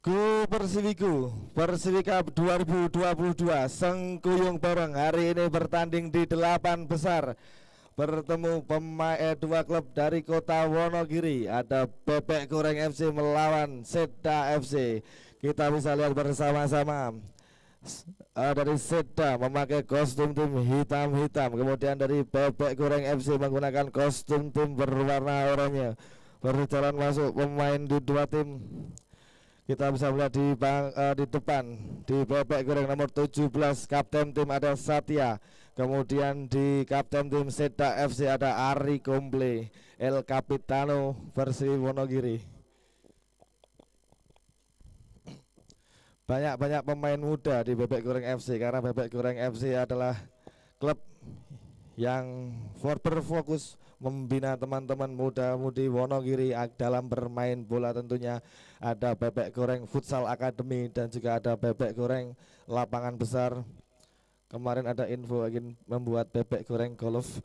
Go Persiwiku, Persiwi Cup 2022 Sengkuyung bareng hari ini bertanding di 8 besar. Bertemu pemain dua klub dari kota Wonogiri. Ada Bebek Goreng FC melawan Seda FC. Kita bisa lihat bersama-sama. Dari Seda memakai kostum tim hitam-hitam. Kemudian dari Bebek Goreng FC menggunakan kostum tim berwarna oranye. Berjalan masuk pemain di dua tim. Kita bisa melihat di depan di Bebek Goreng nomor 17 kapten tim ada Satya. Kemudian di kapten tim Seda FC ada Ari Komple, El Capitano versi Wonogiri. Banyak pemain muda di Bebek Goreng FC karena Bebek Goreng FC adalah klub yang berfokus membina teman-teman muda-mudi Wonogiri dalam bermain bola. Tentunya ada Bebek Goreng Futsal Academy dan juga ada Bebek Goreng Lapangan Besar. Kemarin ada info ingin membuat Bebek Goreng Golf.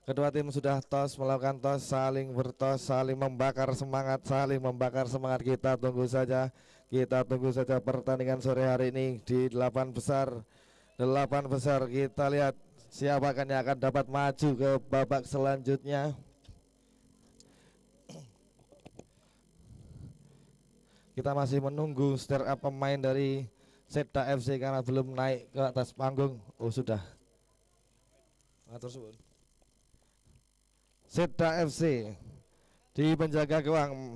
Kedua tim sudah melakukan tos, saling bertos, saling membakar semangat, kita tunggu saja. Kita tunggu saja pertandingan sore hari ini di 8 besar. 8 besar kita lihat siapa yang akan dapat maju ke babak selanjutnya. Kita masih menunggu start up pemain dari Seda FC karena belum naik ke atas panggung. Oh sudah. Seda FC di penjaga gawang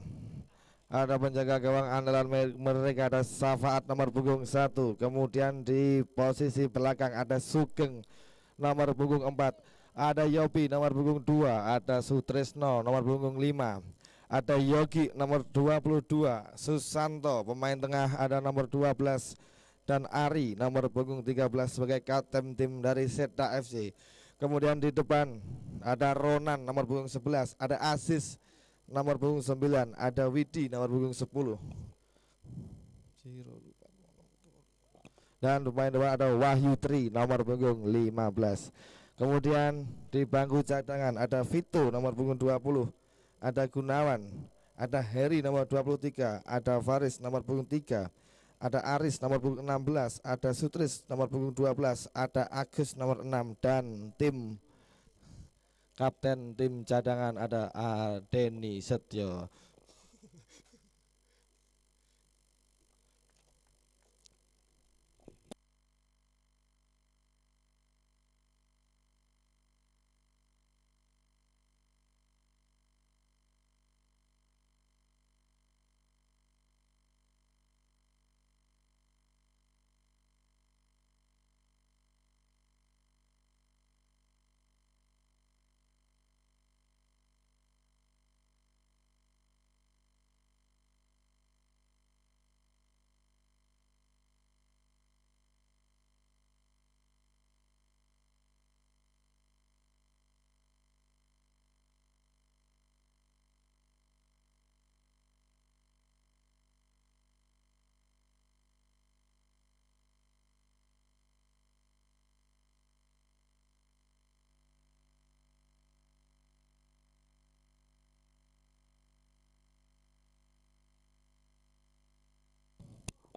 ada penjaga gawang andalan mereka ada Safaat nomor punggung 1. Kemudian di posisi belakang ada Sugeng nomor punggung 4, ada Yopi nomor punggung 2, ada Sutresno nomor punggung 5, ada Yogi nomor 22, Susanto pemain tengah ada nomor 12, dan Ari nomor punggung 13 sebagai kapten tim dari Seda FC. Kemudian di depan ada Ronan nomor punggung 11, ada Asis nomor punggung 9, ada Widi nomor punggung 10. Dan pemain depan ada Wahyu Tri nomor punggung 15. Kemudian di bangku cadangan ada Vito nomor punggung 20, ada Gunawan, ada Heri nomor 23, ada Faris nomor punggung 3, ada Aris nomor punggung 16, ada Sutris nomor punggung 12, ada Agus nomor 6, dan tim kapten tim cadangan ada Denny Setio.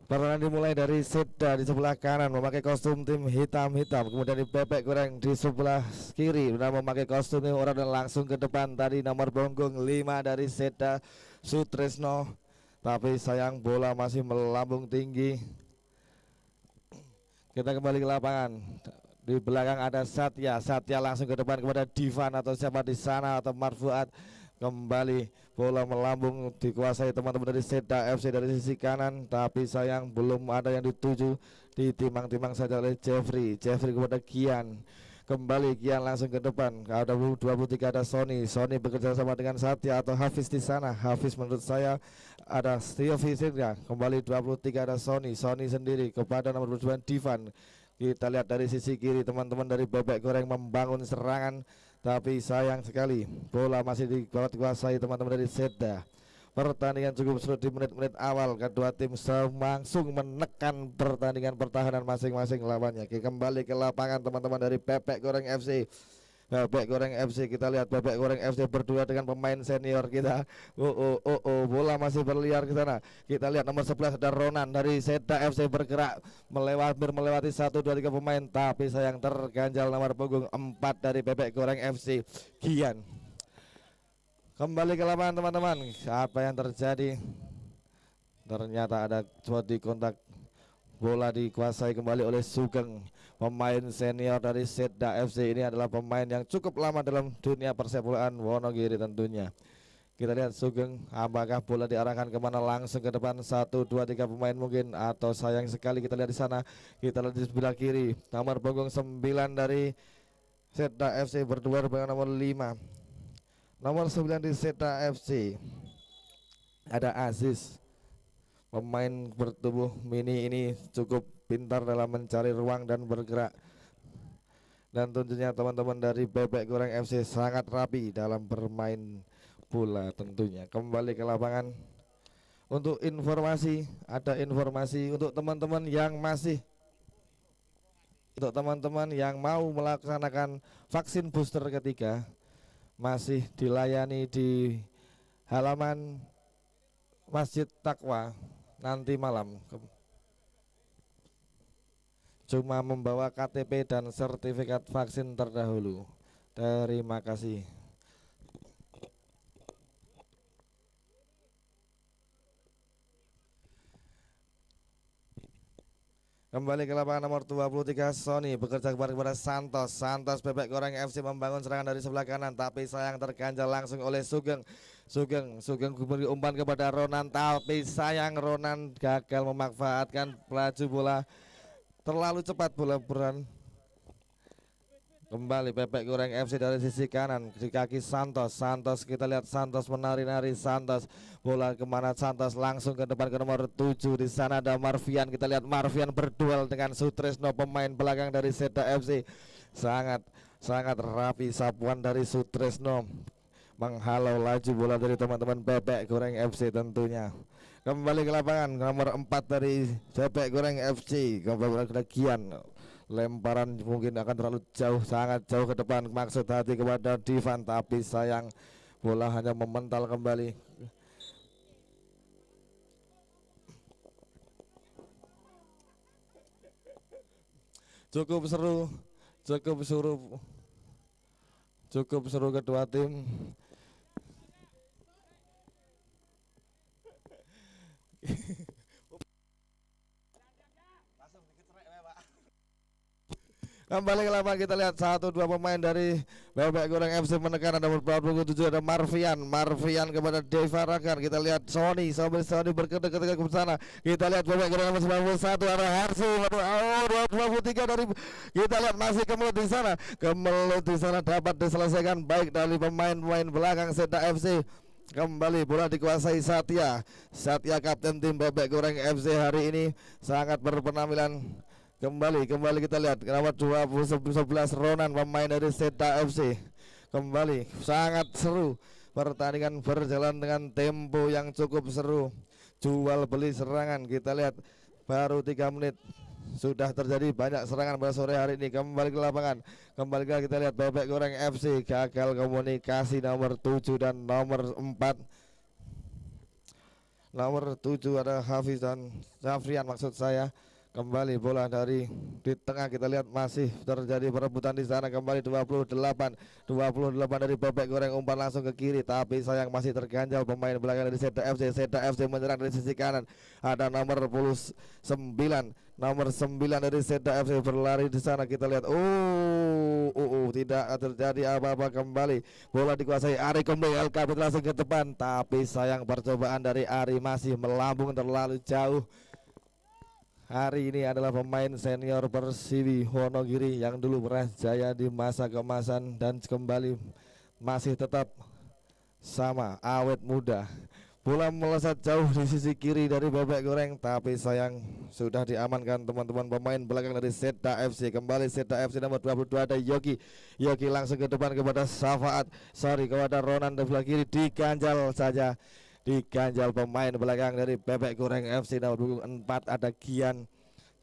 Pertandingan dimulai dari Seda di sebelah kanan memakai kostum tim hitam-hitam. Kemudian di Bebek Goreng di sebelah kiri benar memakai kostum tim oranye dan langsung ke depan tadi nomor punggung 5 dari Seda Sutresno. Tapi sayang bola masih melambung tinggi. Kita kembali ke lapangan. Di belakang ada Satya. Satya langsung ke depan kepada Divan atau siapa di sana atau Marfuat. Kembali bola melambung dikuasai teman-teman dari Seda FC dari sisi kanan, tapi sayang belum ada yang dituju, ditimang-timang saja oleh Jeffrey kepada Kian. Kembali Kian langsung ke depan, ada 23 ada Sony bekerja sama dengan Satya atau Hafiz di sana. Hafiz menurut saya ada Steve Fisirga. Kembali 23 ada Sony sendiri kepada nomor 22 Divan. Kita lihat dari sisi kiri teman-teman dari Bebek Goreng membangun serangan, tapi sayang sekali bola masih dikuasai teman-teman dari Seda. Pertandingan cukup seru di menit-menit awal. Kedua tim langsung menekan pertandingan pertahanan masing-masing lawannya. Kembali ke lapangan teman-teman dari Bebek Goreng FC. Bebek Goreng FC. Kita lihat Bebek Goreng FC berdua dengan pemain senior kita. Bola masih berliar ke sana. Kita lihat nomor 11 ada Ronan dari Seda FC bergerak melewati 1 2 3 pemain, tapi sayang terganjal nomor punggung 4 dari Bebek Goreng FC, Gian. Kembali ke lapangan teman-teman. Apa yang terjadi? Ternyata ada body kontak. Bola dikuasai kembali oleh Sugeng, pemain senior dari Seda FC. Ini adalah pemain yang cukup lama dalam dunia persepakbolaan Wonogiri tentunya. Kita lihat Sugeng, apakah bola diarahkan kemana, langsung ke depan 1 2 3 pemain mungkin, atau sayang sekali kita lihat di sana. Kita lihat di sebelah kiri nomor punggung 9 dari Seda FC berdua dengan nomor 5. Nomor 9 di Seda FC ada Aziz, pemain bertubuh mini ini cukup pintar dalam mencari ruang dan bergerak. Dan tentunya teman-teman dari Bebek Goreng FC sangat rapi dalam bermain bola tentunya. Kembali ke lapangan. Untuk informasi, ada informasi untuk teman-teman yang mau melaksanakan vaksin booster ketiga, masih dilayani di halaman Masjid Taqwa nanti malam. Cuma membawa KTP dan sertifikat vaksin terdahulu. Terima kasih. Kembali ke lapangan nomor 23, Sony bekerja kepada Santos. Santos, Bebek Goreng FC membangun serangan dari sebelah kanan, tapi sayang terganjal langsung oleh Sugeng. Sugeng beri umpan kepada Ronan, tapi sayang Ronan gagal memanfaatkan pelaju bola. Terlalu cepat bola beran. Kembali Bebek Goreng FC dari sisi kanan di kaki Santos. Santos, kita lihat Santos menari-nari. Santos, bola kemana? Santos langsung ke depan ke nomor 7. Di sana ada Marvian. Kita lihat Marvian berduel dengan Sutresno, pemain belakang dari Seda FC. Sangat rapi sapuan dari Sutresno menghalau laju bola dari teman-teman Bebek Goreng FC tentunya. Kembali ke lapangan nomor 4 dari Bebek Goreng FC. Kembali ke Gian. Lemparan mungkin akan terlalu jauh, sangat jauh ke depan, maksud hati kepada Divan, tapi sayang bola hanya memental kembali. Cukup seru kedua tim. Kembali ke lapangan, kita lihat 1 2 pemain dari Bebek Goreng FC menekan, ada nomor 27 ada Marvian kepada Deva Rakan. Kita lihat Sony berkedek ke sana. Kita lihat Bebek Goreng FC 91 ada Harsu 23 dari, kita lihat masih kemelut di sana dapat diselesaikan baik dari pemain belakang Seda FC. Kembali bola dikuasai Satya kapten tim Bebek Goreng FC hari ini sangat berpenampilan. Kembali kita lihat nomor 11 Ronan, pemain dari Seda FC. Kembali sangat seru, pertandingan berjalan dengan tempo yang cukup seru, jual beli serangan. Kita lihat baru 3 menit sudah terjadi banyak serangan pada sore hari ini. Kembali ke lapangan, kita lihat Bebek Goreng FC gagal komunikasi nomor 7 dan nomor 4. Nomor 7 ada Hafiz dan Zafrian maksud saya. Kembali bola dari di tengah, kita lihat masih terjadi perebutan di sana. Kembali 28 dari Bebek Goreng, umpan langsung ke kiri, tapi sayang masih terganjal pemain belakang dari Seda FC. Seda FC menyerang dari sisi kanan, ada nomor 9 dari Seda FC berlari di sana. Kita lihat tidak terjadi apa-apa. Kembali bola dikuasai Ari, kembali LK langsung ke depan, tapi sayang percobaan dari Ari masih melambung terlalu jauh. Hari ini adalah pemain senior Persiwi Wonogiri yang dulu pernah jaya di masa keemasan dan kembali masih tetap sama awet muda. Bola melesat jauh di sisi kiri dari Bebek Goreng, tapi sayang sudah diamankan teman-teman pemain belakang dari Seda FC. Kembali Seda FC nomor 22 ada Yogi langsung ke depan kepada kepada Ronan di sebelah kiri, diganjal pemain belakang dari Bebek Goreng FC. Nomor 4 ada Gian,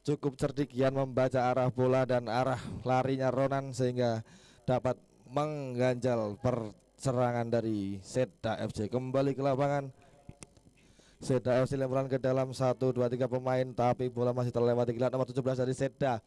cukup cerdik Gian membaca arah bola dan arah larinya Ronan sehingga dapat mengganjal perserangan dari Seda FC. Kembali ke lapangan, Seda FC lemburan ke dalam 1, 2, 3 pemain, tapi bola masih terlewati. Gelar nomor 17 dari Seda.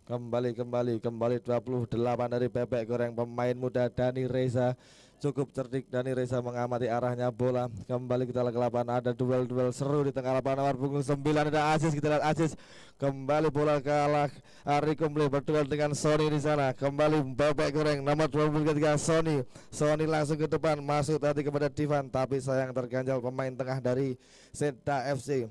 Kembali 28 dari Bebek Goreng, pemain muda Dani Reza. Cukup cerdik Dani Reza mengamati arahnya bola. Kembali kita ke lapangan, ada duel seru di tengah lapangan. Nomor punggung 9 ada Aziz, kita lihat Aziz. Kembali bola kalah, Ari Kumble berduel dengan Sony di sana. Kembali Bebek Goreng nomor 23 Sony. Sony langsung ke depan, masuk tadi kepada Divan, tapi sayang terganjal pemain tengah dari Seda FC.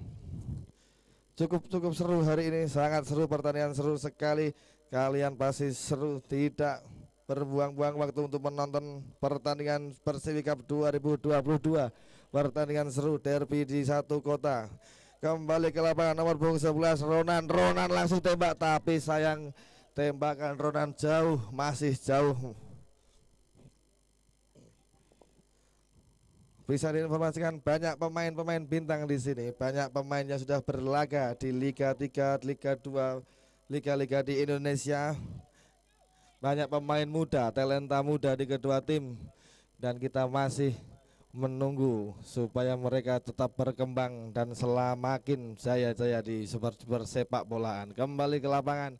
Cukup seru hari ini, sangat seru, pertandingan seru sekali. Kalian pasti seru, tidak berbuang-buang waktu untuk menonton pertandingan Persiwi Cup 2022. Pertandingan seru, derby di satu kota. Kembali ke lapangan, nomor punggung 11 Ronan langsung tembak, tapi sayang tembakan Ronan jauh, masih jauh. Bisa diinformasikan banyak pemain-pemain bintang di sini, banyak pemain yang sudah berlaga di Liga 3, Liga 2, liga-liga di Indonesia. Banyak pemain muda, talenta muda di kedua tim, dan kita masih menunggu supaya mereka tetap berkembang dan semakin jaya-jaya di super sepak bolaan. Kembali ke lapangan,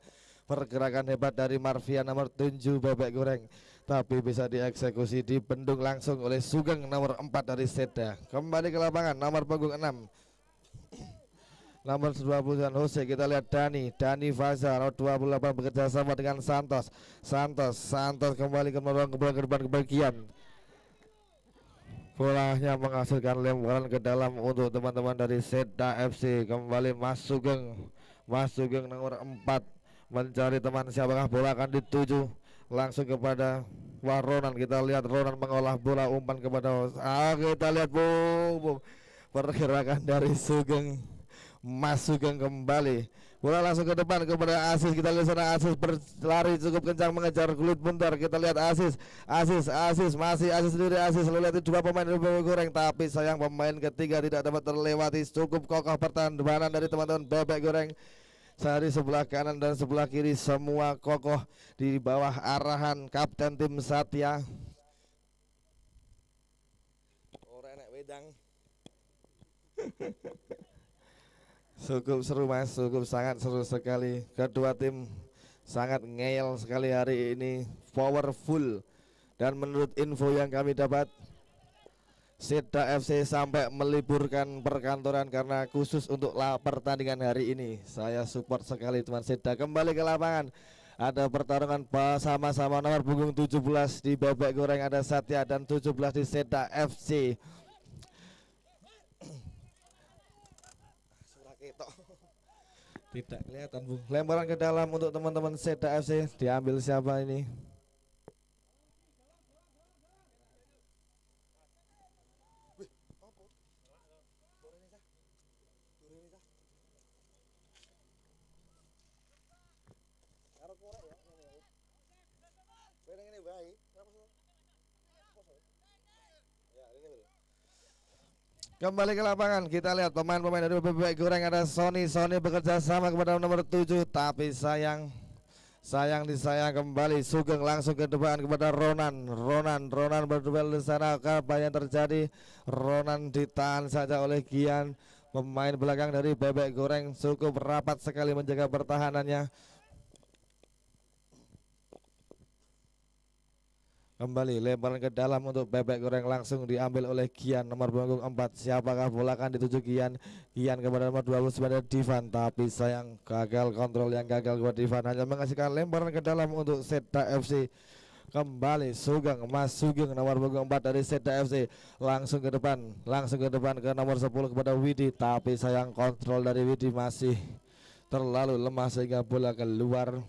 pergerakan hebat dari Marvian nomor 7 Bebek Goreng, tapi bisa dieksekusi, dibendung langsung oleh Sugeng nomor 4 dari Seda. Kembali ke lapangan, nomor punggung 6 nomor 29 Jose, kita lihat Dani Faza nomor 28 bekerja sama dengan Santos kembali ke depan kebagian. Bolanya menghasilkan lemparan ke dalam untuk teman-teman dari Seda FC. Kembali Mas Sugeng nomor 4 mencari teman, siapakah bola akan dituju langsung kepada Ronan. Kita lihat Ronan mengolah bola, umpan kepada kita lihat pergerakan dari Sugeng. Mas Sugeng kembali, bola langsung ke depan kepada Aziz. Kita lihat sana Aziz berlari cukup kencang mengejar kulit buntar. Kita lihat Aziz masih Aziz sendiri. Aziz lalu lihat dua pemain dari Bebek Goreng, tapi sayang pemain ketiga tidak dapat terlewati. Cukup kokoh pertahanan dari teman-teman Bebek Goreng. Dari sebelah kanan dan sebelah kiri semua kokoh di bawah arahan kapten tim Satya. Orang enak wedang. Cukup seru Mas, cukup sangat seru sekali. Kedua tim sangat ngeyel sekali hari ini, powerful. Dan menurut info yang kami dapat, Seda FC sampai meliburkan perkantoran karena khusus untuk pertandingan hari ini. Saya support sekali teman Seda. Kembali ke lapangan, ada pertarungan sama-sama nomor punggung 17 di Bebek Goreng ada Satya dan 17 di Seda FC. Tidak kelihatan Bung. Lemparan ke dalam untuk teman-teman Seda FC, diambil siapa ini? Kembali ke lapangan, kita lihat pemain-pemain dari Bebek Goreng ada Sony bekerja sama kepada nomor 7, tapi sayang disayang. Kembali Sugeng langsung ke depan kepada Ronan berduel di sana. Apa yang terjadi? Ronan ditahan saja oleh Gian. Pemain belakang dari Bebek Goreng cukup rapat sekali menjaga pertahanannya. Kembali lemparan ke dalam untuk Bebek Goreng, langsung diambil oleh Gian nomor punggung 4. Siapakah bola akan dituju Gian kepada nomor 29 Divan, tapi sayang gagal kontrol yang gagal buat Divan, hanya menghasilkan lemparan ke dalam untuk Seda FC. Kembali Mas Sugeng nomor punggung 4 dari Seda FC langsung ke depan ke nomor 10 kepada Widi, tapi sayang kontrol dari Widi masih terlalu lemah sehingga bola keluar.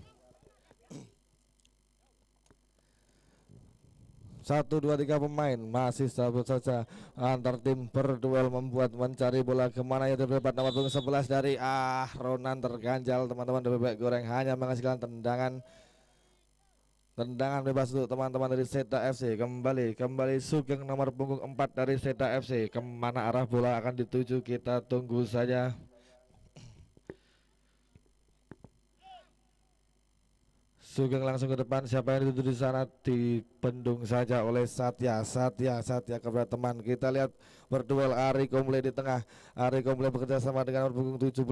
1, 2, 3 pemain masih sabut saja antar tim berduel mencari bola kemana yang terdapat. Nomor punggung 11 dari Ronan terganjal teman-teman Bebek Goreng, hanya menghasilkan tendangan bebas untuk teman-teman dari Seda FC. Kembali Sugeng nomor punggung 4 dari Seda FC. Kemana arah bola akan dituju, kita tunggu saja. Sugeng langsung ke depan, siapa yang dituju di sana dibendung saja oleh Satya kepada teman. Kita lihat berduel Ari Komble di tengah. Ari Komble bekerja sama dengan nomor punggung 17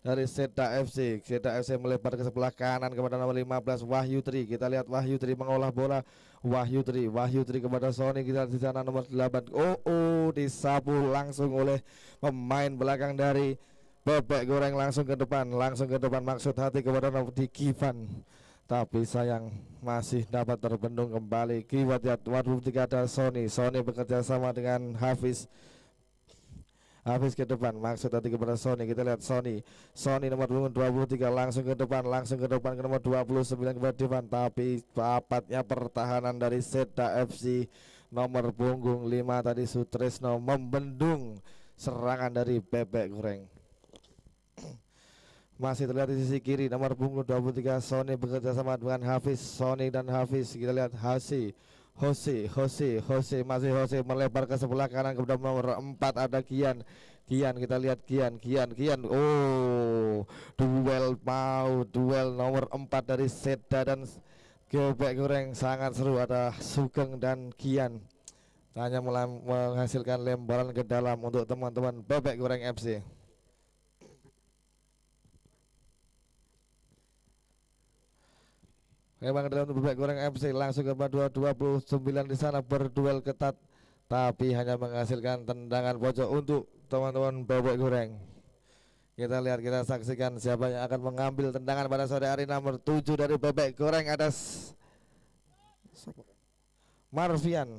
dari Seda FC. Seda FC melebar ke sebelah kanan kepada nomor 15 Wahyu Tri. Kita lihat Wahyu Tri mengolah bola. Wahyu Tri kepada Sony. Kita lihat di sana nomor 8. Disapu langsung oleh pemain belakang dari Bebek Goreng, langsung ke depan maksud hati kepada nomor Dikivan, tapi sayang masih dapat terbendung kembali. Kiwat ya 23 ada Sony bekerja sama dengan Hafiz ke depan maksud hati kepada Sony. Kita lihat Sony nomor punggung 23 langsung ke depan ke nomor 29 kepada Divan, tapi bapatnya pertahanan dari Seda FC nomor punggung 5 tadi Sutresno membendung serangan dari Bebek Goreng. Masih terlihat di sisi kiri nomor punggung 23 Sony bekerja sama dengan Hafiz. Sony dan Hafiz, kita lihat Hose melebar ke sebelah kanan kepada nomor 4 ada Kian. Kita lihat Kian. Duel nomor 4 dari Seda dan Bebek Goreng sangat seru. Ada Sugeng dan Kian hanya menghasilkan lemparan ke dalam untuk teman-teman Bebek Goreng FC. Memang dalam Bebek Goreng FC langsung ke 29 di sana berduel ketat, tapi hanya menghasilkan tendangan pojok untuk teman-teman Bebek Goreng. Kita lihat, kita saksikan siapa yang akan mengambil tendangan pada sore hari. Nomor 7 dari Bebek Goreng ada Marvian.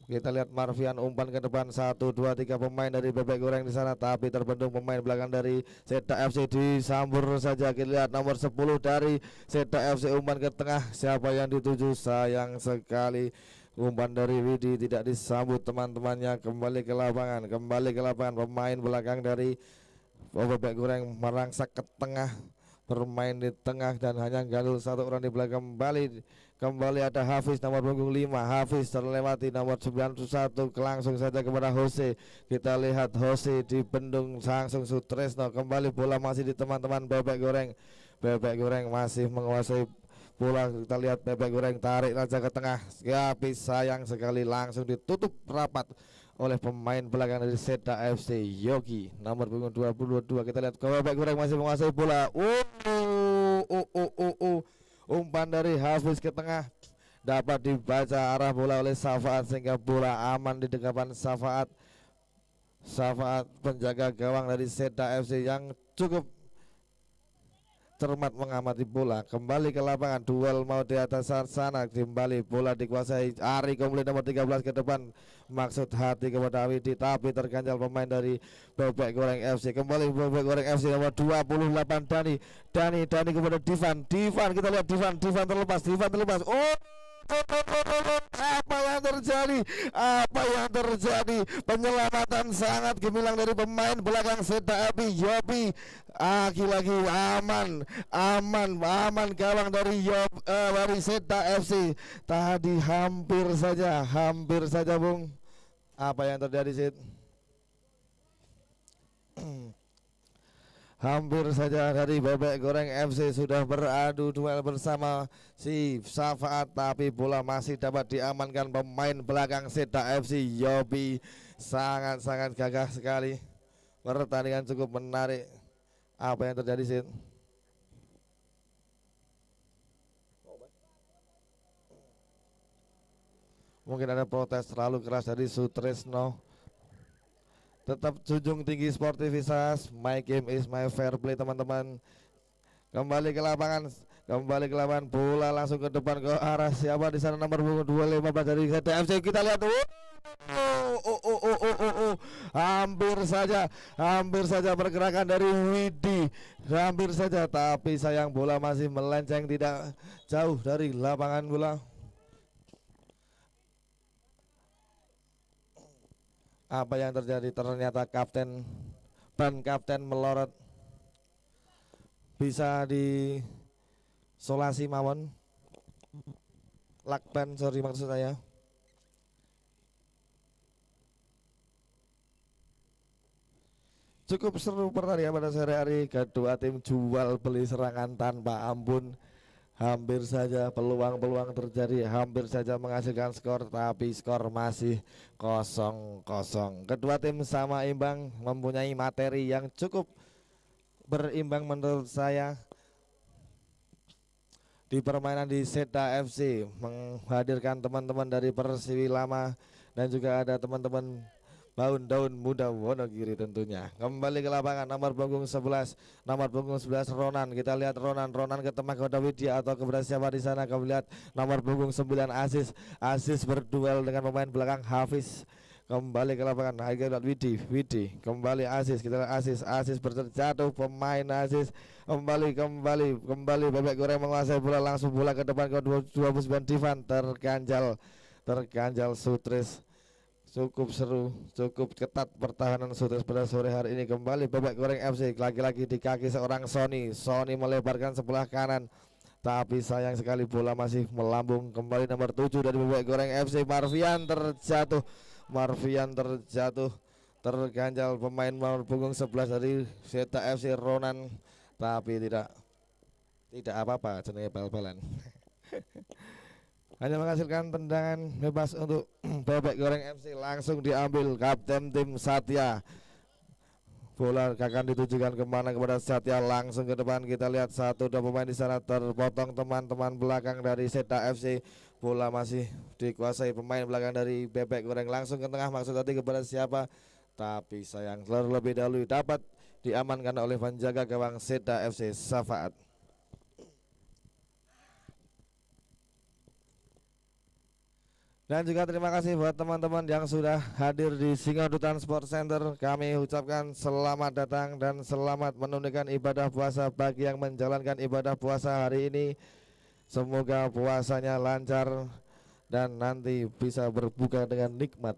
Kita lihat Marvian umpan ke depan 1, 2, 3 pemain dari Bebek Goreng di sana, tapi terbendung pemain belakang dari Seda FC disambur saja. Kita lihat nomor 10 dari Seda FC umpan ke tengah, siapa yang dituju? Sayang sekali umpan dari Widi tidak disambut teman-temannya. Kembali ke lapangan pemain belakang dari Bebek Goreng merangsak ke tengah, bermain di tengah dan hanya gandul satu orang di belakang. Kembali ada Hafiz nomor punggung 5. Hafiz terlewati nomor 91 langsung saja kepada Hose. Kita lihat Hose dibendung langsung Sutresno. Kembali bola masih di teman-teman Bebek Goreng masih menguasai bola. Kita lihat Bebek Goreng tarik saja ke tengah, tapi sayang sekali langsung ditutup rapat oleh pemain belakang dari Seda FC Yogi nomor punggung 22. Kita lihat Bebek Goreng masih menguasai bola. Umpan dari Hafiz ke tengah dapat dibaca arah bola oleh Safaat sehingga bola aman di depan Safaat penjaga gawang dari Seda FC yang cukup cermat mengamati bola. Kembali ke lapangan, duel mau di atas sana, kembali bola dikuasai Ari Komble nomor 13 ke depan maksud hati kepada Widi, tapi terganjal pemain dari Bebek Goreng FC. Kembali Bebek Goreng FC nomor 28 Dani kepada Divan. Kita lihat Divan terlepas. Apa yang terjadi? Penyelamatan sangat gemilang dari pemain belakang Seda FC Yobi. Lagi-lagi aman gawang dari Seda FC. Tadi hampir saja Bung. Apa yang terjadi Sid? Hampir saja dari Bebek Goreng FC sudah beradu duel bersama si Safaat, tapi bola masih dapat diamankan pemain belakang Seda FC Yobi. Sangat gagah sekali. Pertandingan cukup menarik. Apa yang terjadi Sid? Mungkin ada protes terlalu keras dari Sutresno. Tetap junjung tinggi sportivitas. My game is my fair play teman-teman. Kembali ke lapangan bola langsung ke depan ke arah siapa di sana nomor 215 dari Seda FC. Kita lihat hampir saja pergerakan dari Widi, hampir saja, tapi sayang bola masih melenceng tidak jauh dari lapangan bola. Apa yang terjadi? Ternyata ban kapten melorot. Bisa disolasi mawon. Lakban, sorry maksud saya. Cukup seru pertandingan pada sore hari. Kedua tim jual beli serangan tanpa ampun. Hampir saja peluang-peluang terjadi, hampir saja menghasilkan skor, tapi skor masih 0-0. Kedua tim sama imbang, mempunyai materi yang cukup berimbang menurut saya. Di permainan di Seda FC menghadirkan teman-teman dari Persiwi Lama dan juga ada teman-teman Daun Muda Wonogiri tentunya. Kembali ke lapangan nomor punggung 11, nomor punggung 11 Ronan. Kita lihat Ronan ke tengah kepada Widya atau kepada siapa di sana. Kami lihat nomor punggung 9 Asis berduel dengan pemain belakang Hafiz. Kembali ke lapangan, kita lihat Widi kembali Asis, kita lihat Asis berjatuh pemain Asis. Kembali Bebek Goreng menguasai bola, langsung bola ke depan ke 29 Divan, terganjal Sutris. Cukup seru, cukup ketat pertahanan Sutris pada sore hari ini. Kembali Bebek Goreng FC, lagi-lagi di kaki seorang Sony melebarkan sebelah kanan, tapi sayang sekali bola masih melambung. Kembali nomor 7 dari Bebek Goreng FC, Marvian terjatuh, terganjal pemain nomor punggung 11 dari Zeta FC Ronan, tapi tidak apa-apa, jenenge bal-balan. Hanya menghasilkan tendangan bebas untuk Bebek Goreng FC. Langsung diambil kapten tim Satya. Bola akan ditujukan kemana? Kepada Satya, langsung ke depan. Kita lihat satu dua pemain di sana terpotong teman-teman belakang dari Seda FC. Bola masih dikuasai pemain belakang dari Bebek Goreng. Langsung ke tengah, maksud tadi kepada siapa? Tapi sayang terlebih dahulu dapat diamankan oleh penjaga gawang Seda FC, Safaat. Dan juga terima kasih buat teman-teman yang sudah hadir di Singodutan Sport Center. Kami ucapkan selamat datang dan selamat menunaikan ibadah puasa bagi yang menjalankan ibadah puasa hari ini. Semoga puasanya lancar dan nanti bisa berbuka dengan nikmat.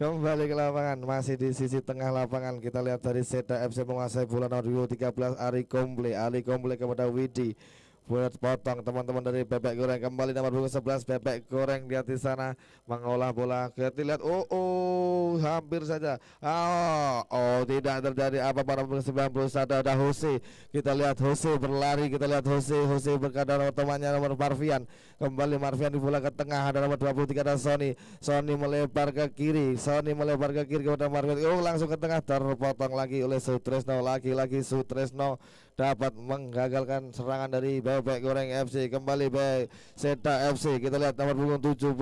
Kembali ke lapangan, masih di sisi tengah lapangan. Kita lihat dari Seda FC menguasai bola nomor 13 Ali Komble kepada Widi. Buat potong teman-teman dari Bebek Goreng. Kembali nomor punggung 11 Bebek Goreng, lihat di sana mengolah bola. Kita lihat hampir saja. Tidak terjadi apa pada punggung 91 ada Jose. Kita lihat Jose berlari, kita lihat Jose berkada temannya nomor Marvian. Kembali Marvian di bola ke tengah, ada nomor 23 ada Sony melebar ke kiri kepada Marvian. Langsung ke tengah, terpotong lagi oleh Sutresno. Lagi-lagi Sutresno dapat menggagalkan serangan dari Bebek Goreng FC. Kembali Seda FC, kita lihat nomor punggung 17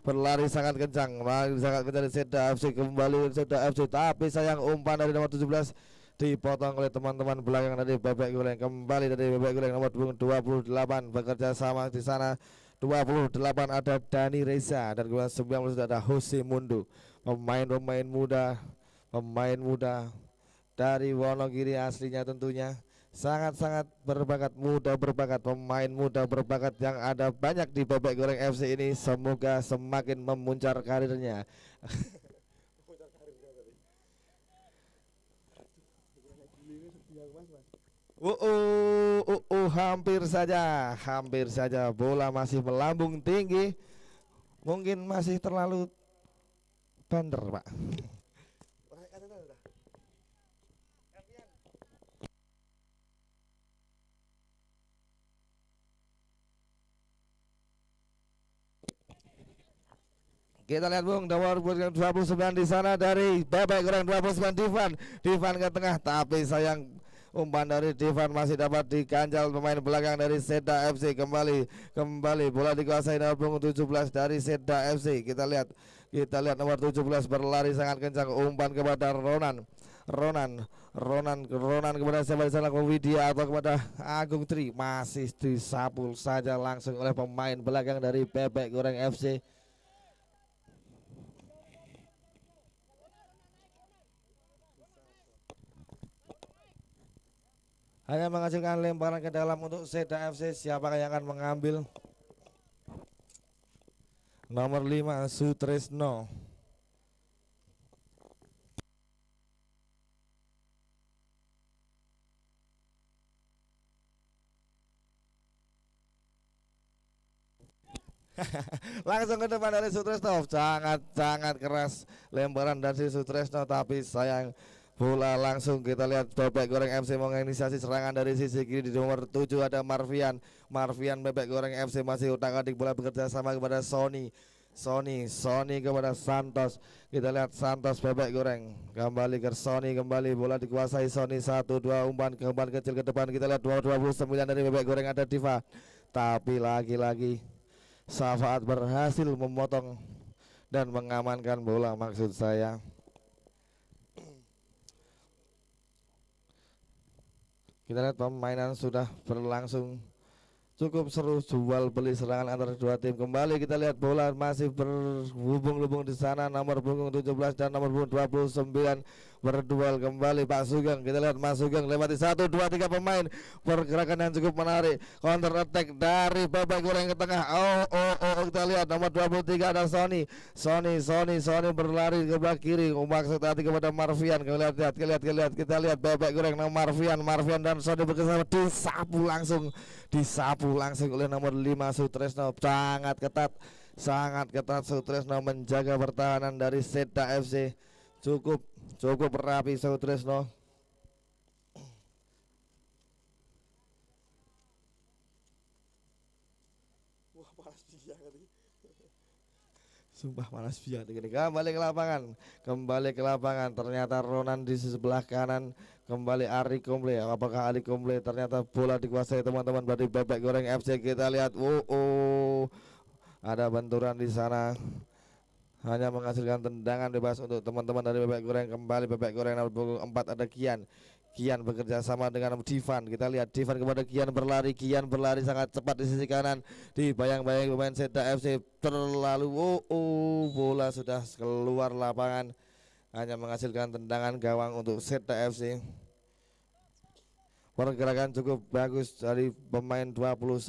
berlari sangat kencang dari Seda FC. Kembali Seda FC, tapi sayang umpan dari nomor 17 dipotong oleh teman-teman belakang dari Bebek Goreng. Kembali dari Bebek Goreng nomor punggung 28 bekerja sama di sana. 28 ada Dani Reza dan 19 ada Jose Mundu. Pemain muda dari Wonogiri aslinya tentunya. Sangat-sangat berbakat, pemain muda berbakat yang ada banyak di Bebek Goreng FC ini. Semoga semakin memuncar karirnya. Hampir saja bola masih melambung tinggi. Mungkin masih terlalu bander, Pak. Kita lihat Bung, nomor 29 di sana dari Bebek Goreng 29 Divan ke tengah, tapi sayang umpan dari Divan masih dapat diganjal pemain belakang dari Seda FC. Kembali bola dikuasai nomor punggung 17 dari Seda FC. Kita lihat nomor 17 berlari sangat kencang, umpan kepada Ronan kepada siapa di sana, ke Widya atau kepada Agung Tri, masih disapu saja langsung oleh pemain belakang dari Bebek Goreng FC. Hanya menghasilkan lemparan ke dalam untuk Seda FC. Siapakah yang akan mengambil? Nomor 5 Sutresno. Langsung ke depan dari Sutresno. Sangat keras lemparan dari Sutresno, tapi sayang bola langsung kita lihat Bebek Goreng FC menginisiasi serangan dari sisi kiri. Di nomor 7 ada Marvian. Bebek Goreng FC masih utak-atik bola bekerja sama kepada Sony kepada Santos. Kita lihat Santos Bebek Goreng kembali ke Sony, kembali bola dikuasai Sony. 1-2 umpan kecil ke depan. Kita lihat 29 dari Bebek Goreng ada Diva, tapi lagi-lagi Safaat berhasil memotong dan mengamankan bola. Maksud saya kita lihat permainan sudah berlangsung cukup seru, jual beli serangan antara dua tim. Kembali kita lihat bola masih berhubung-hubung di sana. Nomor punggung 17 dan nomor punggung 29 berduel kembali. Pak Sugeng, kita lihat Mas Sugeng lewati 1, 2, 3 pemain. Pergerakan yang cukup menarik, counter attack dari Bebek Goreng ke tengah. Kita lihat nomor 23 ada Sony berlari ke belakang kiri. Maksud hati kepada Marvian. Kita lihat Bebek Goreng nomor Marvian dan Sony bersama disapu langsung oleh nomor 5 Sutresno. Sangat ketat Sutresno menjaga pertahanan dari Seda FC. Cukup rapi Sutresno. Wah, panas biak tadi. Sumpah panas biak ini. Kembali ke lapangan. Ternyata Ronan di sebelah kanan. Kembali Ari Komble. Apakah Ari Komble? Ternyata bola dikuasai teman-teman dari Bebek Goreng FC. Kita lihat, ada benturan di sana. Hanya menghasilkan tendangan bebas untuk teman-teman dari Bebek Goreng. Kembali Bebek Goreng nomor punggung 4 ada Kian bekerja sama dengan Divan. Kita lihat Divan kepada Kian berlari sangat cepat di sisi kanan. Dibayang-bayang pemain Seda FC terlalu bola sudah keluar lapangan. Hanya menghasilkan tendangan gawang untuk Seda FC. Pergerakan cukup bagus dari pemain 29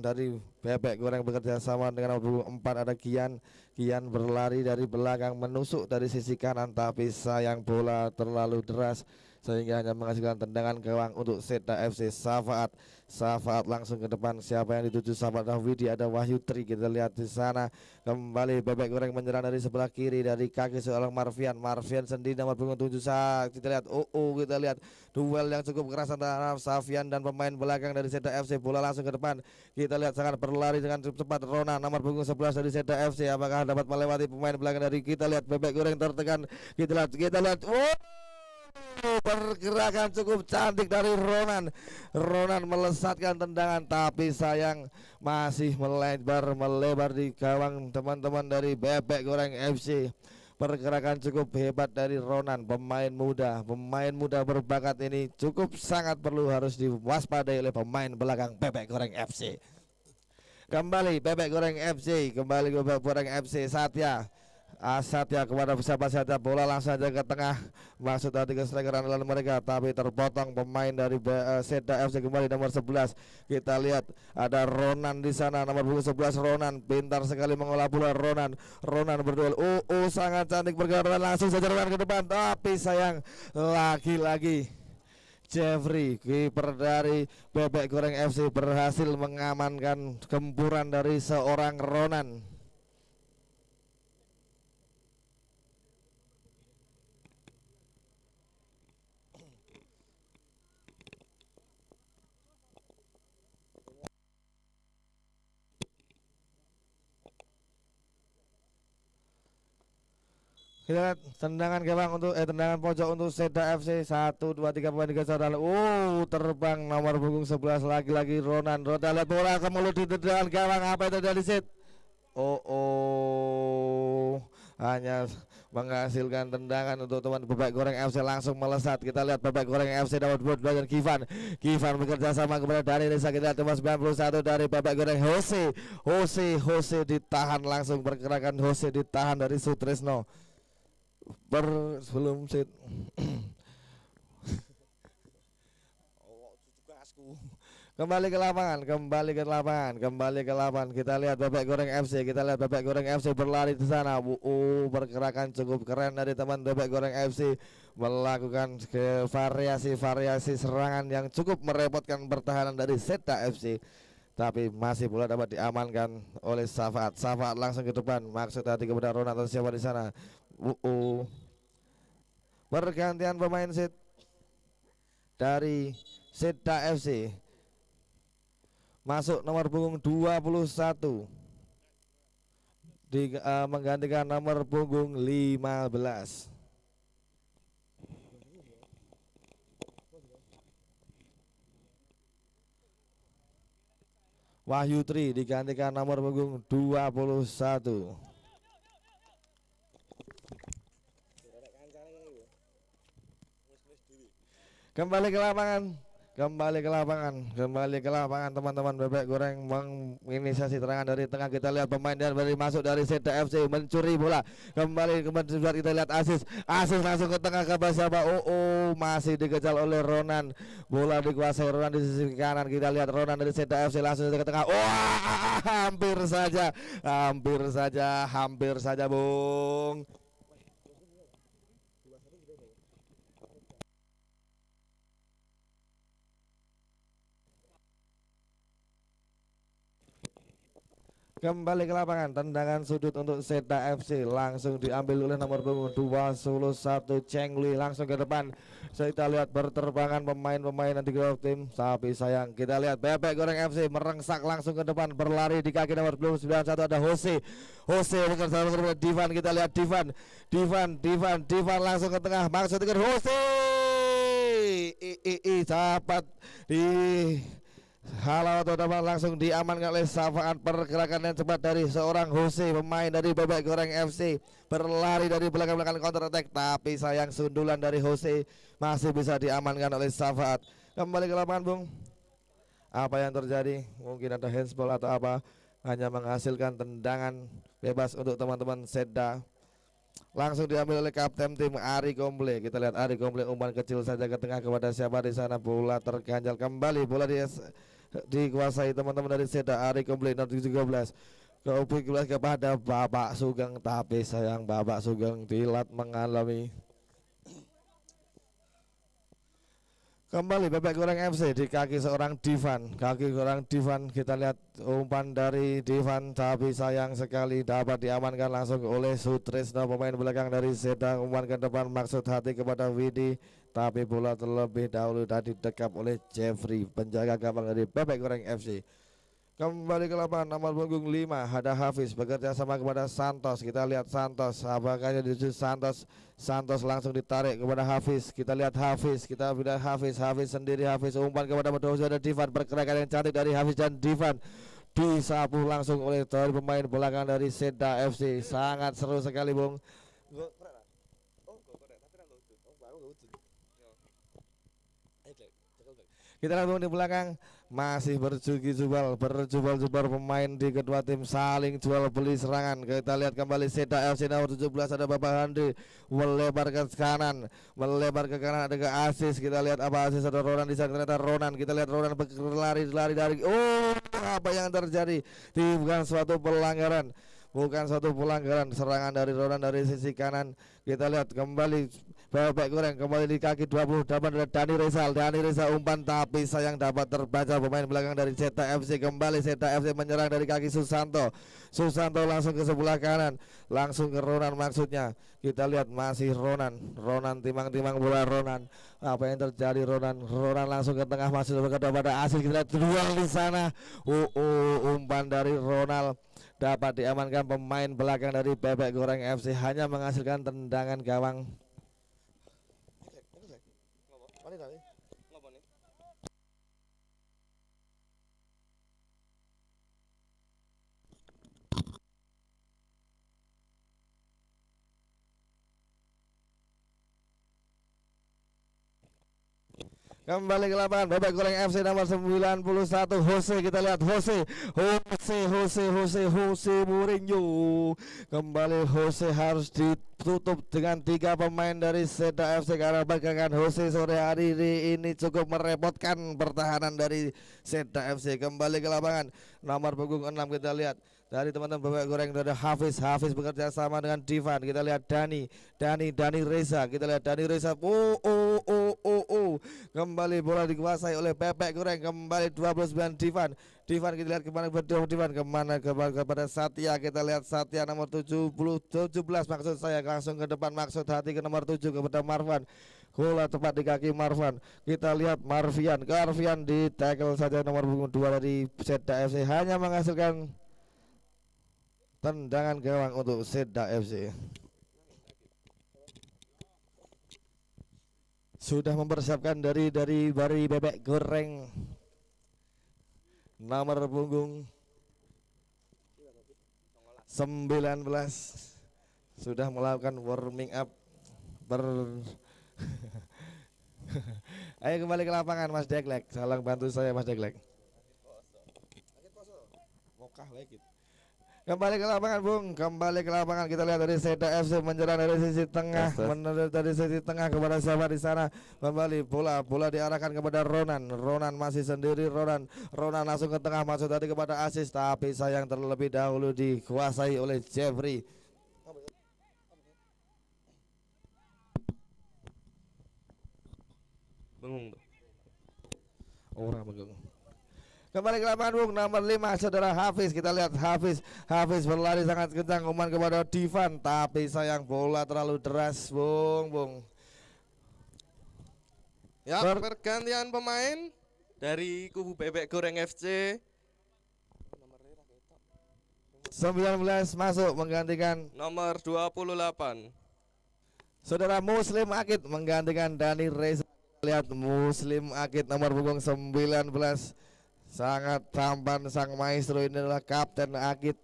dari Bebek Goreng bekerja sama dengan nomor 4 ada Kian berlari dari belakang menusuk dari sisi kanan, tapi sayang bola terlalu deras sehingga hanya menghasilkan tendangan gawang untuk Seda FC. Safaat langsung ke depan. Siapa yang dituju? Safaat Widi, ada Wahyu Tri. Kita lihat di sana kembali Bebek Goreng menyerang dari sebelah kiri dari kaki seorang Marvian sendiri nomor punggung 7. Kita lihat kita lihat duel yang cukup keras antara Safian dan pemain belakang dari Seda FC. Bola langsung ke depan. Kita lihat sangat berlari dengan cepat Rona nomor punggung 11 dari Seda FC. Apakah dapat melewati pemain belakang dari kita lihat Bebek Goreng tertekan. Kita lihat pergerakan cukup cantik dari Ronan melesatkan tendangan, tapi sayang masih melebar di gawang teman-teman dari Bebek Goreng FC. Pergerakan cukup hebat dari Ronan, pemain muda berbakat ini cukup sangat harus diwaspadai oleh pemain belakang Bebek Goreng FC. Kembali Bebek Goreng FC, Satya kepada Satya, bola langsung saja ke tengah. Maksud hati ke striker andalan mereka, tapi terpotong pemain dari Seda FC. Kembali nomor 11. Kita lihat ada Ronan di sana, nomor 11 Ronan pintar sekali mengolah bola. Ronan berduel. Sangat cantik pergerakan, langsung saja Ronan ke depan, tapi sayang lagi-lagi Jeffrey, kiper dari Bebek Goreng FC, berhasil mengamankan gempuran dari seorang Ronan. Kita lihat tendangan gawang untuk tendangan pojok untuk Seda FC. 1, 2, 3 pemain digeser. Terbang nomor punggung 11 lagi-lagi Ronan. Lihat bola ke mulut di tendangan gawang. Apa itu dari Sid? Hanya menghasilkan tendangan untuk teman Bebek Goreng FC, langsung melesat. Kita lihat Bebek Goreng FC dapat bola dan Kivan bekerja sama kepada Dani Reza. Kita lihat nomor 91 dari Bebek Goreng Jose ditahan langsung. Pergerakan Jose ditahan dari Sutresno. Sebelum Sid kembali ke lapangan. Kita lihat Bebek Goreng FC berlari di sana. Pergerakan cukup keren dari teman Bebek Goreng FC, melakukan variasi serangan yang cukup merepotkan pertahanan dari Seda FC, tapi masih bola dapat diamankan oleh Safaat langsung ke depan. Maksud hati kepada Ronaldo, siapa di sana? Pergantian pemain set dari Seda FC. Masuk nomor punggung 21 menggantikan nomor punggung 15. Wahyu Tri digantikan nomor punggung 21. Kembali ke lapangan, teman-teman bebek goreng menginisiasi terangan dari tengah. Kita lihat pemain dari masuk dari Seda FC mencuri bola. Kembali kita lihat Asis langsung ke tengah ke siapa? Masih dikejar oleh Ronan. Bola dikuasai Ronan di sisi kanan. Kita lihat Ronan dari Seda FC langsung ke tengah. Hampir saja, Bung. Kembali ke lapangan, tendangan sudut untuk Seda FC langsung diambil oleh nomor punggung 21 Cengli, langsung ke depan. Kita lihat berterbangan pemain-pemain nanti ke tim, tapi sayang kita lihat Bebek Goreng FC merengsak langsung ke depan, berlari di kaki nomor 91 ada Jose bersama Divan. Kita lihat Divan langsung ke tengah, maksud dengan Jose dapat di halau atau dapat langsung diamankan oleh Safaat. Pergerakan yang cepat dari seorang Jose, pemain dari Bebek Goreng FC, berlari dari belakang counter attack, tapi sayang sundulan dari Jose masih bisa diamankan oleh Safaat. Kembali ke lapangan, Bung. Apa yang terjadi? Mungkin ada handsball atau apa, hanya menghasilkan tendangan bebas untuk teman-teman Seda. Langsung diambil oleh kapten tim Ari Komple. Kita lihat Ari Komple umpan kecil saja ke tengah kepada siapa di sana, bola terganjal kembali, bola dikuasai teman-teman dari Seda. Ari Komple nomor 17 kepada Bapak Sugeng, tapi sayang Bapak Sugeng Dilat mengalami. Kembali Bebek Goreng FC di kaki seorang Divan. Kita lihat umpan dari Divan, tapi sayang sekali dapat diamankan langsung oleh Sutrisno, pemain belakang dari Seda. Umpan ke depan maksud hati kepada Widi, tapi bola terlebih dahulu tadi dekap oleh Jeffrey, penjaga gawang dari Bebek Goreng FC. Kembali ke lapangan nomor punggung 5 ada Hafiz bekerja sama kepada Santos. Kita lihat Santos, apakah di Santos langsung ditarik kepada Hafiz. Kita lihat Hafiz sendiri. Hafiz umpan kepada Medosi, ada Divan, pergerakan yang cantik dari Hafiz dan Divan disapu langsung oleh pemain belakang dari Seda FC. Sangat seru sekali, Bung. Kita lihat di belakang masih berjubal pemain di kedua tim, saling jual beli serangan. Kita lihat kembali Seda FC nomor 17 ada Bapak Handi melebar ke kanan ada ke Asis. Kita lihat apa Asis, ada Ronan di sana, ternyata Ronan. Kita lihat Ronan berlari dari apa yang terjadi? Bukan suatu pelanggaran serangan dari Ronan dari sisi kanan. Kita lihat kembali Bebek Goreng kembali di kaki 28 ada Dani Reza umpan, tapi sayang dapat terbaca pemain belakang dari Seda FC. Kembali Seda FC menyerang dari kaki Susanto langsung ke sebelah kanan, langsung ke Ronan maksudnya. Kita lihat masih Ronan timang bola Ronan. Apa yang terjadi? Ronan langsung ke tengah, masih kepada Asis. Kita lihat duel di sana. Umpan dari Ronald dapat diamankan pemain belakang dari Bebek Goreng FC, hanya menghasilkan tendangan gawang. Kembali ke lapangan Bebek Goreng FC nomor 91 Jose. Kita lihat Jose Mourinho. Kembali Jose harus ditutup dengan 3 pemain dari Seda FC karena belakangan Jose sore hari ini cukup merepotkan pertahanan dari Seda FC. Kembali ke lapangan nomor punggung 6 kita lihat dari teman-teman Bebek Goreng ada Hafiz bekerja sama dengan Divan. Kita lihat Dani Reza. Kita lihat Dani Reza. Kembali bola dikuasai oleh Bebek Goreng. Kembali 29 Divan. Divan kita lihat kemana Divan kepada Satya. Kita lihat Satya nomor 17 maksud saya, langsung ke depan maksud hati ke nomor 7 kepada Marvan. Bola tepat di kaki Marvan. Kita lihat Marvian di tackle saja nomor 2 dari Seda FC, hanya menghasilkan tendangan gawang untuk Seda FC. Sudah mempersiapkan dari Bebek Goreng nomor punggung 19 sudah melakukan warming up Ayo kembali ke lapangan Mas Deglek, salam bantu saya Mas Deglek. Kembali ke lapangan Bung, kembali ke lapangan. Kita lihat dari Seda FC menyerang dari sisi tengah, dari sisi tengah kepada siapa di sana. Kembali bola diarahkan kepada Ronan. Ronan masih sendiri, Ronan langsung ke tengah masuk tadi kepada Asis, tapi sayang terlebih dahulu dikuasai oleh Jeffrey. Bengung tuh. Orang bengung. Kembali ke lapangan Bung, nomor 5 saudara Hafiz. Kita lihat Hafiz berlari sangat kencang umpan kepada Divan, tapi sayang bola terlalu deras Bung. Ya, pergantian pemain dari kubu Bebek Goreng FC. 19 masuk menggantikan Nomor 28. saudara Muslim Akid menggantikan Dani Reza. Lihat Muslim Akid nomor punggung 19, sangat tampan sang maestro, ini adalah Kapten Akid.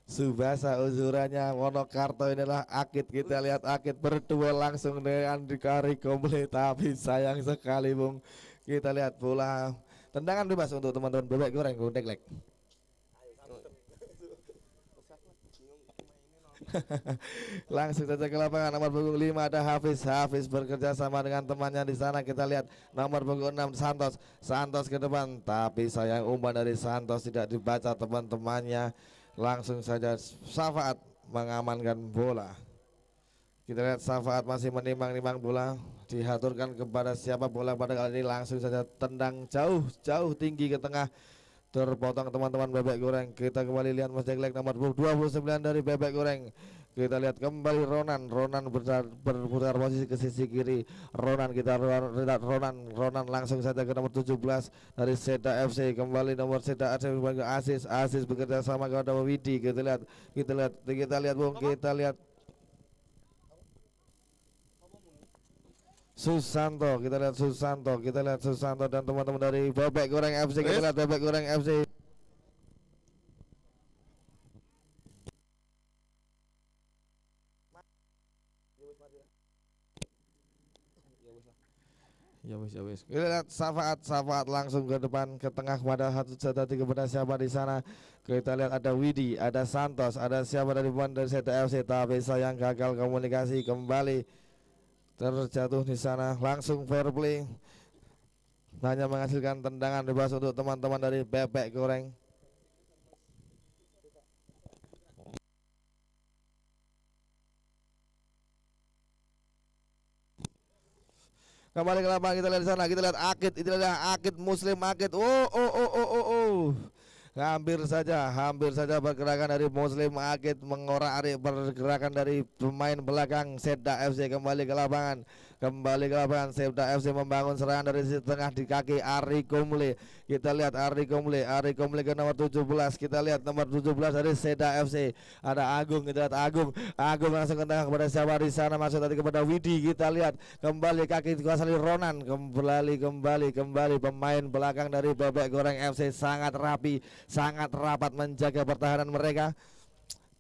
Subasa uzurannya Wonokarto, inilah Akid. Kita lihat Akid berduel langsung dengan Dikari Komple, tapi sayang sekali Bung. Kita lihat bola tendangan bebas untuk teman-teman Bebek Goreng Deglek. Langsung saja ke lapangan nomor punggung 5 ada Hafiz bekerja sama dengan temannya di sana. Kita lihat nomor punggung 6 Santos ke depan, tapi sayang umpan dari Santos tidak dibaca teman-temannya. Langsung saja Safaat mengamankan bola. Kita lihat Safaat masih menimbang-nimbang bola, dihaturkan kepada siapa bola pada kali ini. Langsung saja tendang jauh tinggi ke tengah, terpotong teman-teman Bebek Goreng. Kita kembali lihat Mas Deglek nomor 29 dari Bebek Goreng. Kita lihat kembali Ronan berputar posisi ke sisi kiri. Ronan langsung saja ke nomor 17 dari Seda FC. Kembali nomor Seda FC Asis bekerja sama kepada Widi. Kita lihat Bung, kita lihat Susanto, kita lihat Susanto dan teman-teman dari Bebek Goreng FC. Kita lihat Bebek Goreng FC. Ya wis. Kita lihat Safaat langsung ke depan ke tengah kepada kepada siapa di sana. Kita lihat ada Widi, ada Santos, ada siapa dari pemain dari Seda FC, tapi sayang gagal komunikasi. Kembali terjatuh di sana, langsung fair play, hanya menghasilkan tendangan bebas untuk teman-teman dari Bebek Goreng. Kembali ke lapangan, kita lihat di sana, kita lihat Akid, Muslim Akid. Hampir saja pergerakan dari Muslim Akid mengorak-arik pergerakan dari pemain belakang Seda FC. Kembali ke lapangan Seda FC membangun serangan dari sisi tengah di kaki Ari Komle. Kita lihat Ari Komle ke nomor 17. Kita lihat nomor 17 dari Seda FC ada Agung. Kita lihat Agung langsung ke tengah kepada siapa di sana, masuk tadi kepada Widi. Kita lihat kembali kaki dikuasai Ronan. Kembali pemain belakang dari Bebek Goreng FC sangat rapi, sangat rapat menjaga pertahanan mereka.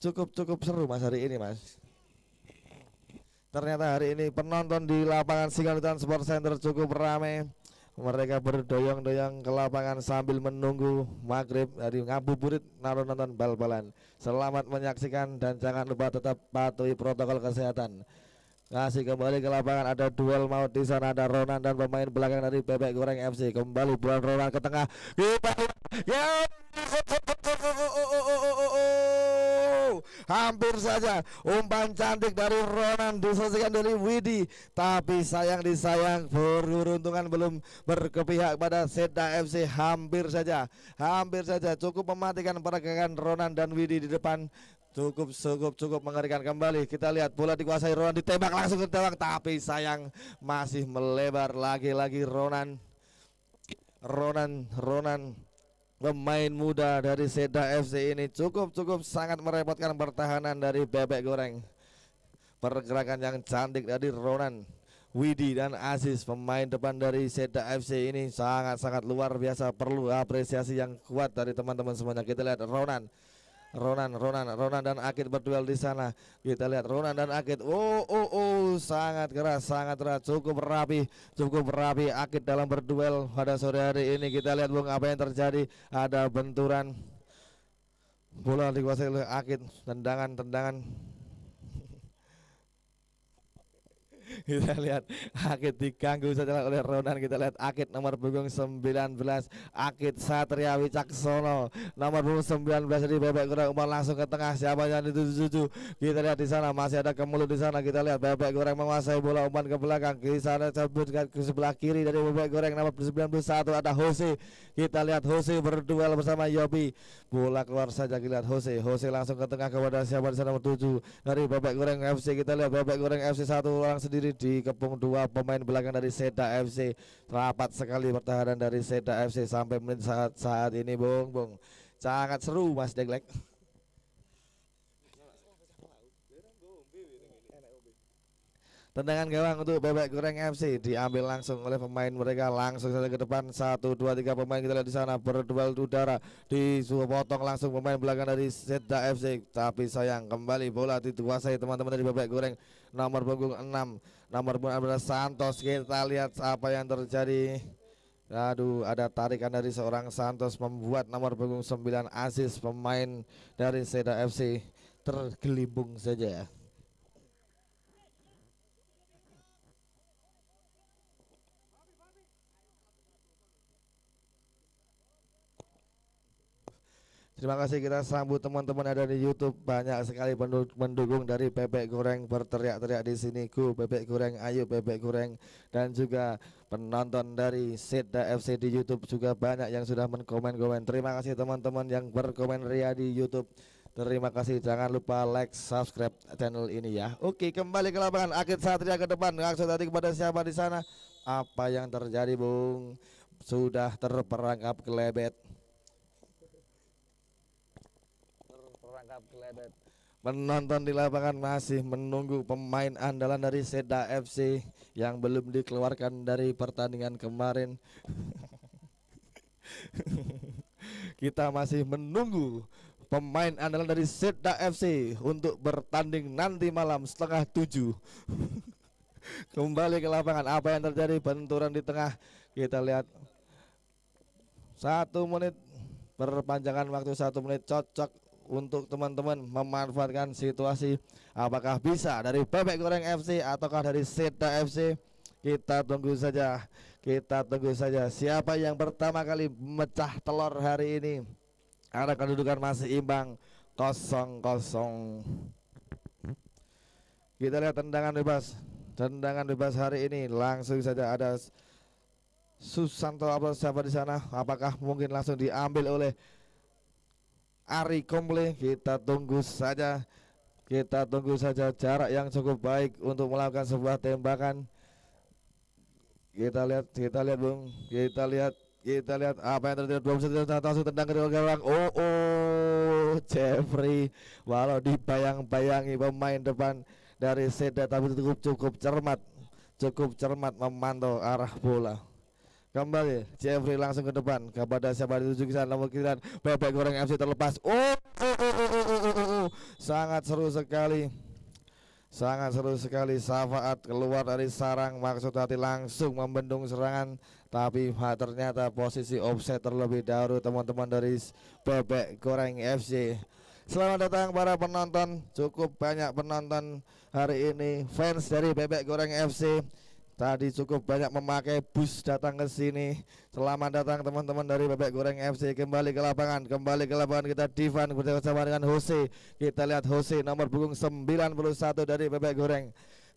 Cukup seru Mas hari ini Mas. Ternyata hari ini penonton di lapangan Singalutan Sport Center cukup ramai. Mereka berdoyong-doyong ke lapangan sambil menunggu maghrib dari ngabuburit nonton bal-balan. Selamat menyaksikan dan jangan lupa tetap patuhi protokol kesehatan. Kasih kembali ke lapangan, ada duel maut di sana, ada Ronan dan pemain belakang dari Bebek Goreng FC. Kembali bola Ronan ke tengah. hampir saja umpan cantik dari Ronan diselesaikan dari Widi, tapi sayang disayang, beruntungan belum berkepihak pada Seda FC. Hampir saja cukup mematikan pergerakan Ronan dan Widi di depan. Cukup mengerikan kembali. Kita lihat bola dikuasai Ronan, ditembak langsung ke gawang, tapi sayang masih melebar lagi-lagi Ronan. Pemain muda dari Seda FC ini cukup sangat merepotkan pertahanan dari Bebek Goreng. Pergerakan yang cantik dari Ronan, Widi dan Aziz, pemain depan dari Seda FC ini sangat luar biasa, perlu apresiasi yang kuat dari teman-teman semuanya. Kita lihat Ronan dan Akid berduel di sana. Kita lihat Ronan dan Akid. Sangat keras, cukup rapi Akid dalam berduel pada sore hari ini. Kita lihat Bung apa yang terjadi. Ada benturan. Bola dikuasai oleh Akid. Tendangan. Kita lihat Akid diganggu saja oleh Ronan. Kita lihat Akid nomor punggung 19, Akid Satria Wicaksono, nomor punggung 19 dari Bebek Goreng umpan langsung ke tengah. Siapa yang dituju? Kita lihat di sana masih ada Kemulut di sana. Kita lihat Bebek Goreng menguasai bola, umpan ke belakang. Di sana ke sebelah kiri dari Bebek Goreng nomor 91 ada Jose. Kita lihat Jose berduel bersama Yobi. Bola keluar saja. Kita lihat Jose langsung ke tengah kepada siapa di sana nomor 7 dari Bebek Goreng FC. Kita lihat Bebek Goreng FC satu orang sendiri dikepung dua pemain belakang dari Seda FC. Rapat sekali pertahanan dari Seda FC sampai menit saat ini Bung. Sangat seru Mas Deglek. Tendangan gawang untuk Bebek Goreng FC diambil langsung oleh pemain mereka, langsung saja ke depan. 1, 2, 3 pemain kita lihat di sana berduel udara, dipotong langsung pemain belakang dari Seda FC, tapi sayang kembali bola dikuasai teman-teman dari Bebek Goreng nomor punggung 6, nomor punggung adalah Santos. Kita lihat apa yang terjadi. Aduh, ada tarikan dari seorang Santos membuat nomor punggung 9 Aziz pemain dari Seda FC tergelibung saja. Terima kasih, kita sambut teman-teman ada di YouTube. Banyak sekali pendukung dari Bebek Goreng berteriak-teriak di sini. Go Bebek Goreng, ayo Bebek Goreng. Dan juga penonton dari Seda FC di YouTube juga banyak yang sudah menkomen-komen. Terima kasih teman-teman yang berkomen ria di YouTube. Terima kasih, jangan lupa like, subscribe channel ini ya. Oke, kembali ke lapangan. Akid Satria ke depan. Langsung tadi kepada siapa di sana? Apa yang terjadi, Bung? Sudah terperangkap kelebet. Penonton di lapangan masih menunggu pemain andalan dari Seda FC yang belum dikeluarkan dari pertandingan kemarin. Kita masih menunggu pemain andalan dari Seda FC untuk bertanding nanti malam 6:30. Kembali ke lapangan, apa yang terjadi? Benturan di tengah. Kita lihat 1 menit, perpanjangan waktu 1 menit cocok untuk teman-teman memanfaatkan situasi. Apakah bisa dari Bebek Goreng FC ataukah dari Seda FC? Kita tunggu saja siapa yang pertama kali mecah telur hari ini. Ada kedudukan masih imbang 0-0. Kita lihat tendangan bebas hari ini. Langsung saja ada Susanto atau siapa di sana. Apakah mungkin langsung diambil oleh Ari Komple? Kita tunggu saja jarak yang cukup baik untuk melakukan sebuah tembakan. Kita lihat Bung, kita lihat apa yang terjadi. 21 langsung tendang ke gawang. Jeffrey, walau dibayang-bayangi pemain depan dari Seda, tapi cukup cermat memantau arah bola. Kembali Jeffrey langsung ke depan kepada siapa dituju ke sana, nomor kiri Bebek Goreng FC terlepas. Sangat seru sekali. Safaat keluar dari sarang, maksud hati langsung membendung serangan, tapi ternyata posisi offset terlebih dahulu teman-teman dari Bebek Goreng FC. Selamat datang para penonton, cukup banyak penonton hari ini, fans dari Bebek Goreng FC. Tadi cukup banyak memakai bus datang ke sini. Selamat datang teman-teman dari Bebek Goreng FC. Kembali ke lapangan kita Divan bersama dengan Jose. Kita lihat Jose nomor punggung 91 dari Bebek Goreng.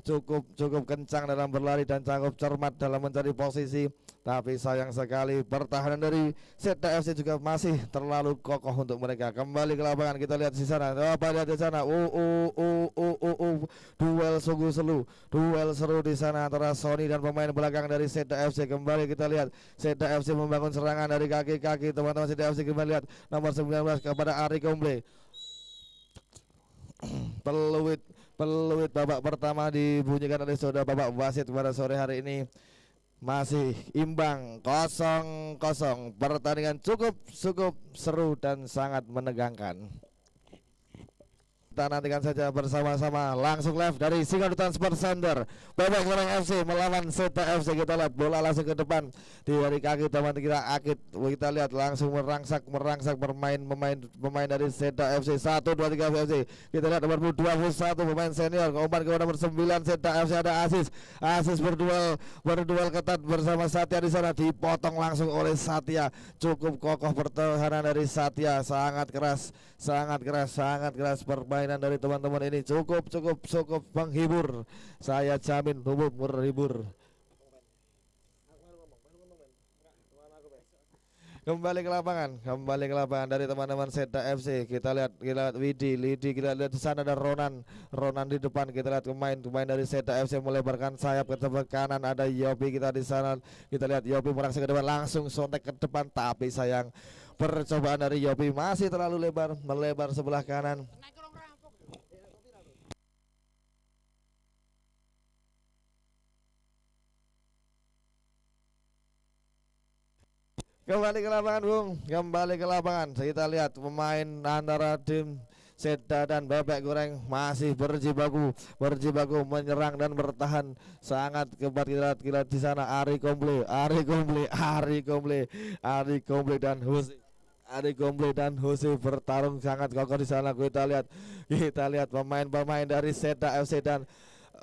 Cukup kencang dalam berlari dan cukup cermat dalam mencari posisi, tapi sayang sekali pertahanan dari Seda FC juga masih terlalu kokoh untuk mereka. Kembali ke lapangan kita lihat di sana. Apa lihat di sana? Duel sungguh seru di sana antara Sony dan pemain belakang dari Seda FC. Kembali kita lihat Seda FC membangun serangan dari kaki-kaki. Teman-teman Seda FC kembali lihat nomor 19 kepada Ari Komble. Peluit babak pertama dibunyikan oleh saudara Bapak wasit pada sore hari ini. Masih imbang 0-0. Pertandingan cukup seru dan sangat menegangkan. Kita nantikan saja bersama-sama langsung live dari Singadutan Sport Center. Bebek Goreng FC melawan Seda FC. Kita lihat bola langsung ke depan dari kaki teman kita Akid. Kita lihat langsung merangsak pemain dari Seda FC. 1 2 3 FC. Kita lihat nomor 21 pemain senior umpan ke nomor 9 Seda FC ada Asis berduel ketat bersama Satya di sana, dipotong langsung oleh Satya. Cukup kokoh pertahanan dari Satya, sangat keras permainan dari teman-teman ini cukup menghibur. Saya jamin menghibur. Kembali ke lapangan dari teman-teman Seda FC. Kita lihat Lidi kita lihat di sana ada Ronan di depan. Kita lihat pemain dari Seda FC melebarkan sayap ke sebelah kanan, ada Yopi kita di sana. Kita lihat Yopi merangsek ke depan, langsung sontek ke depan, tapi sayang percobaan dari Yopi masih terlalu melebar sebelah kanan. Kembali ke lapangan Kita lihat pemain antara tim Seda dan Bebek Goreng masih berjibaku menyerang dan bertahan sangat kebat. Kita di sana Ari Komble dan Jose bertarung sangat kokoh di sana. Kita lihat pemain dari Seda FC dan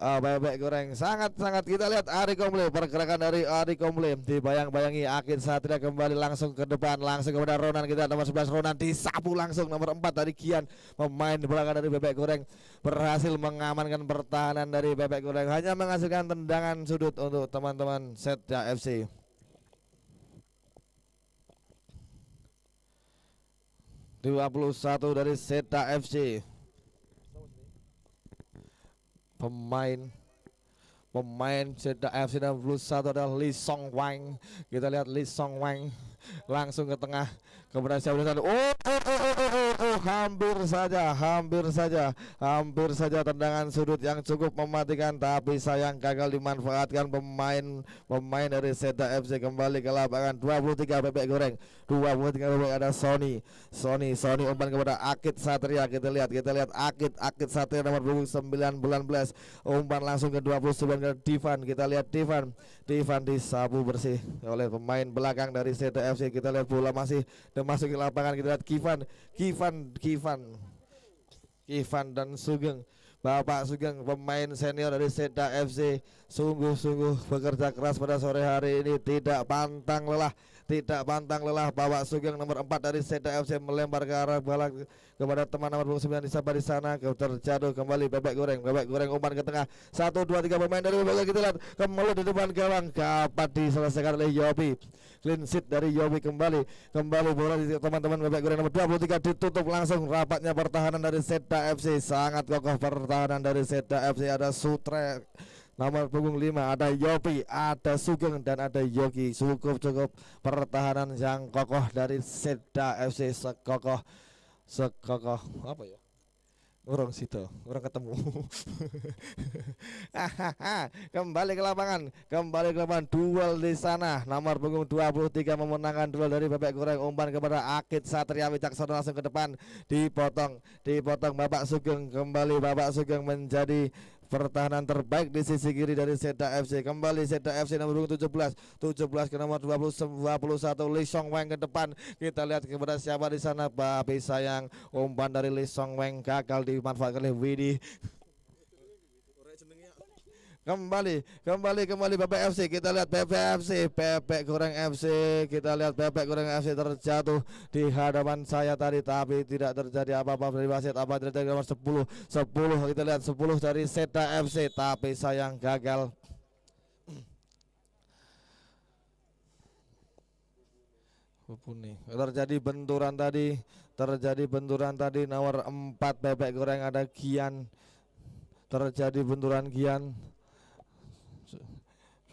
Bebek Goreng sangat kita lihat Ari Komble, pergerakan dari Ari Komble dibayang-bayangi Akid Satria. Kembali langsung ke depan, langsung kepada Ronan. Kita nomor 11 Ronan disapu langsung nomor 4 dari Kian. Pemain belakang dari Bebek Goreng berhasil mengamankan pertahanan dari Bebek Goreng, hanya menghasilkan tendangan sudut untuk teman-teman Seda FC. Dua 21 dari Seda FC. Pemain Seda FC 61 adalah Lee Song Wang. Kita lihat Lee Song Wang langsung ke tengah kepada siapa di sana. Hampir saja tendangan sudut yang cukup mematikan, tapi sayang gagal dimanfaatkan pemain dari Seda FC. Kembali ke lapangan 23 Bebek Goreng, 23 Bebek ada Sony umpan kepada Akid Satria. Kita lihat Akid Satria nomor 19 umpan langsung ke 29 ke Divan. Kita lihat Divan disapu bersih oleh pemain belakang dari Seda FC. Kita lihat bola masih masuk ke lapangan. Kita lihat Kivan dan Sugeng. Bapak Sugeng pemain senior dari Seda FC sungguh bekerja keras pada sore hari ini, tidak pantang lelah. Bapak Sugeng nomor 4 dari Seda FC melempar ke arah bola kepada teman nomor 9 di sana, terjatuh kembali Bebek Goreng umpan ke tengah. 1 2 3 pemain dari Bebek. Kita lihat kemelut di depan gawang, dapat diselesaikan oleh Yopi. Clean sheet dari Yopi. Kembali bola di teman-teman Bebek Goreng nomor 23 ditutup langsung rapatnya pertahanan dari Seda FC. Sangat kokoh pertahanan dari Seda FC. Ada Sutre nomor punggung 5, ada Yopi, ada Sugeng dan ada Yogi. Cukup pertahanan yang kokoh dari Seda FC. Sekokoh apa ya? Orang ketemu. Kembali ke lapangan duel di sana. Nomor punggung 23 memenangkan duel dari Bebek Goreng. Umpan kepada Akid Satria Wicaksono langsung ke depan, dipotong Bapak Sugeng. Kembali Bapak Sugeng menjadi pertahanan terbaik di sisi kiri dari Seda FC. Kembali Seda FC nomor 17 ke nomor 21 Lee Song Wang ke depan. Kita lihat kepada siapa di sana, tapi sayang umpan dari Lee Song Wang gagal dimanfaatkan oleh Widi. Kembali Bebek FC. Kita lihat Bebek Goreng FC. Kita lihat Bebek Goreng FC terjatuh di hadapan saya tadi, tapi tidak terjadi apa-apa dari wasit. Apa terjadi nomor 10. Kita lihat 10 dari Seda FC, tapi sayang gagal. Terjadi benturan tadi nomor 4 Bebek Goreng ada Gian. Terjadi benturan Gian.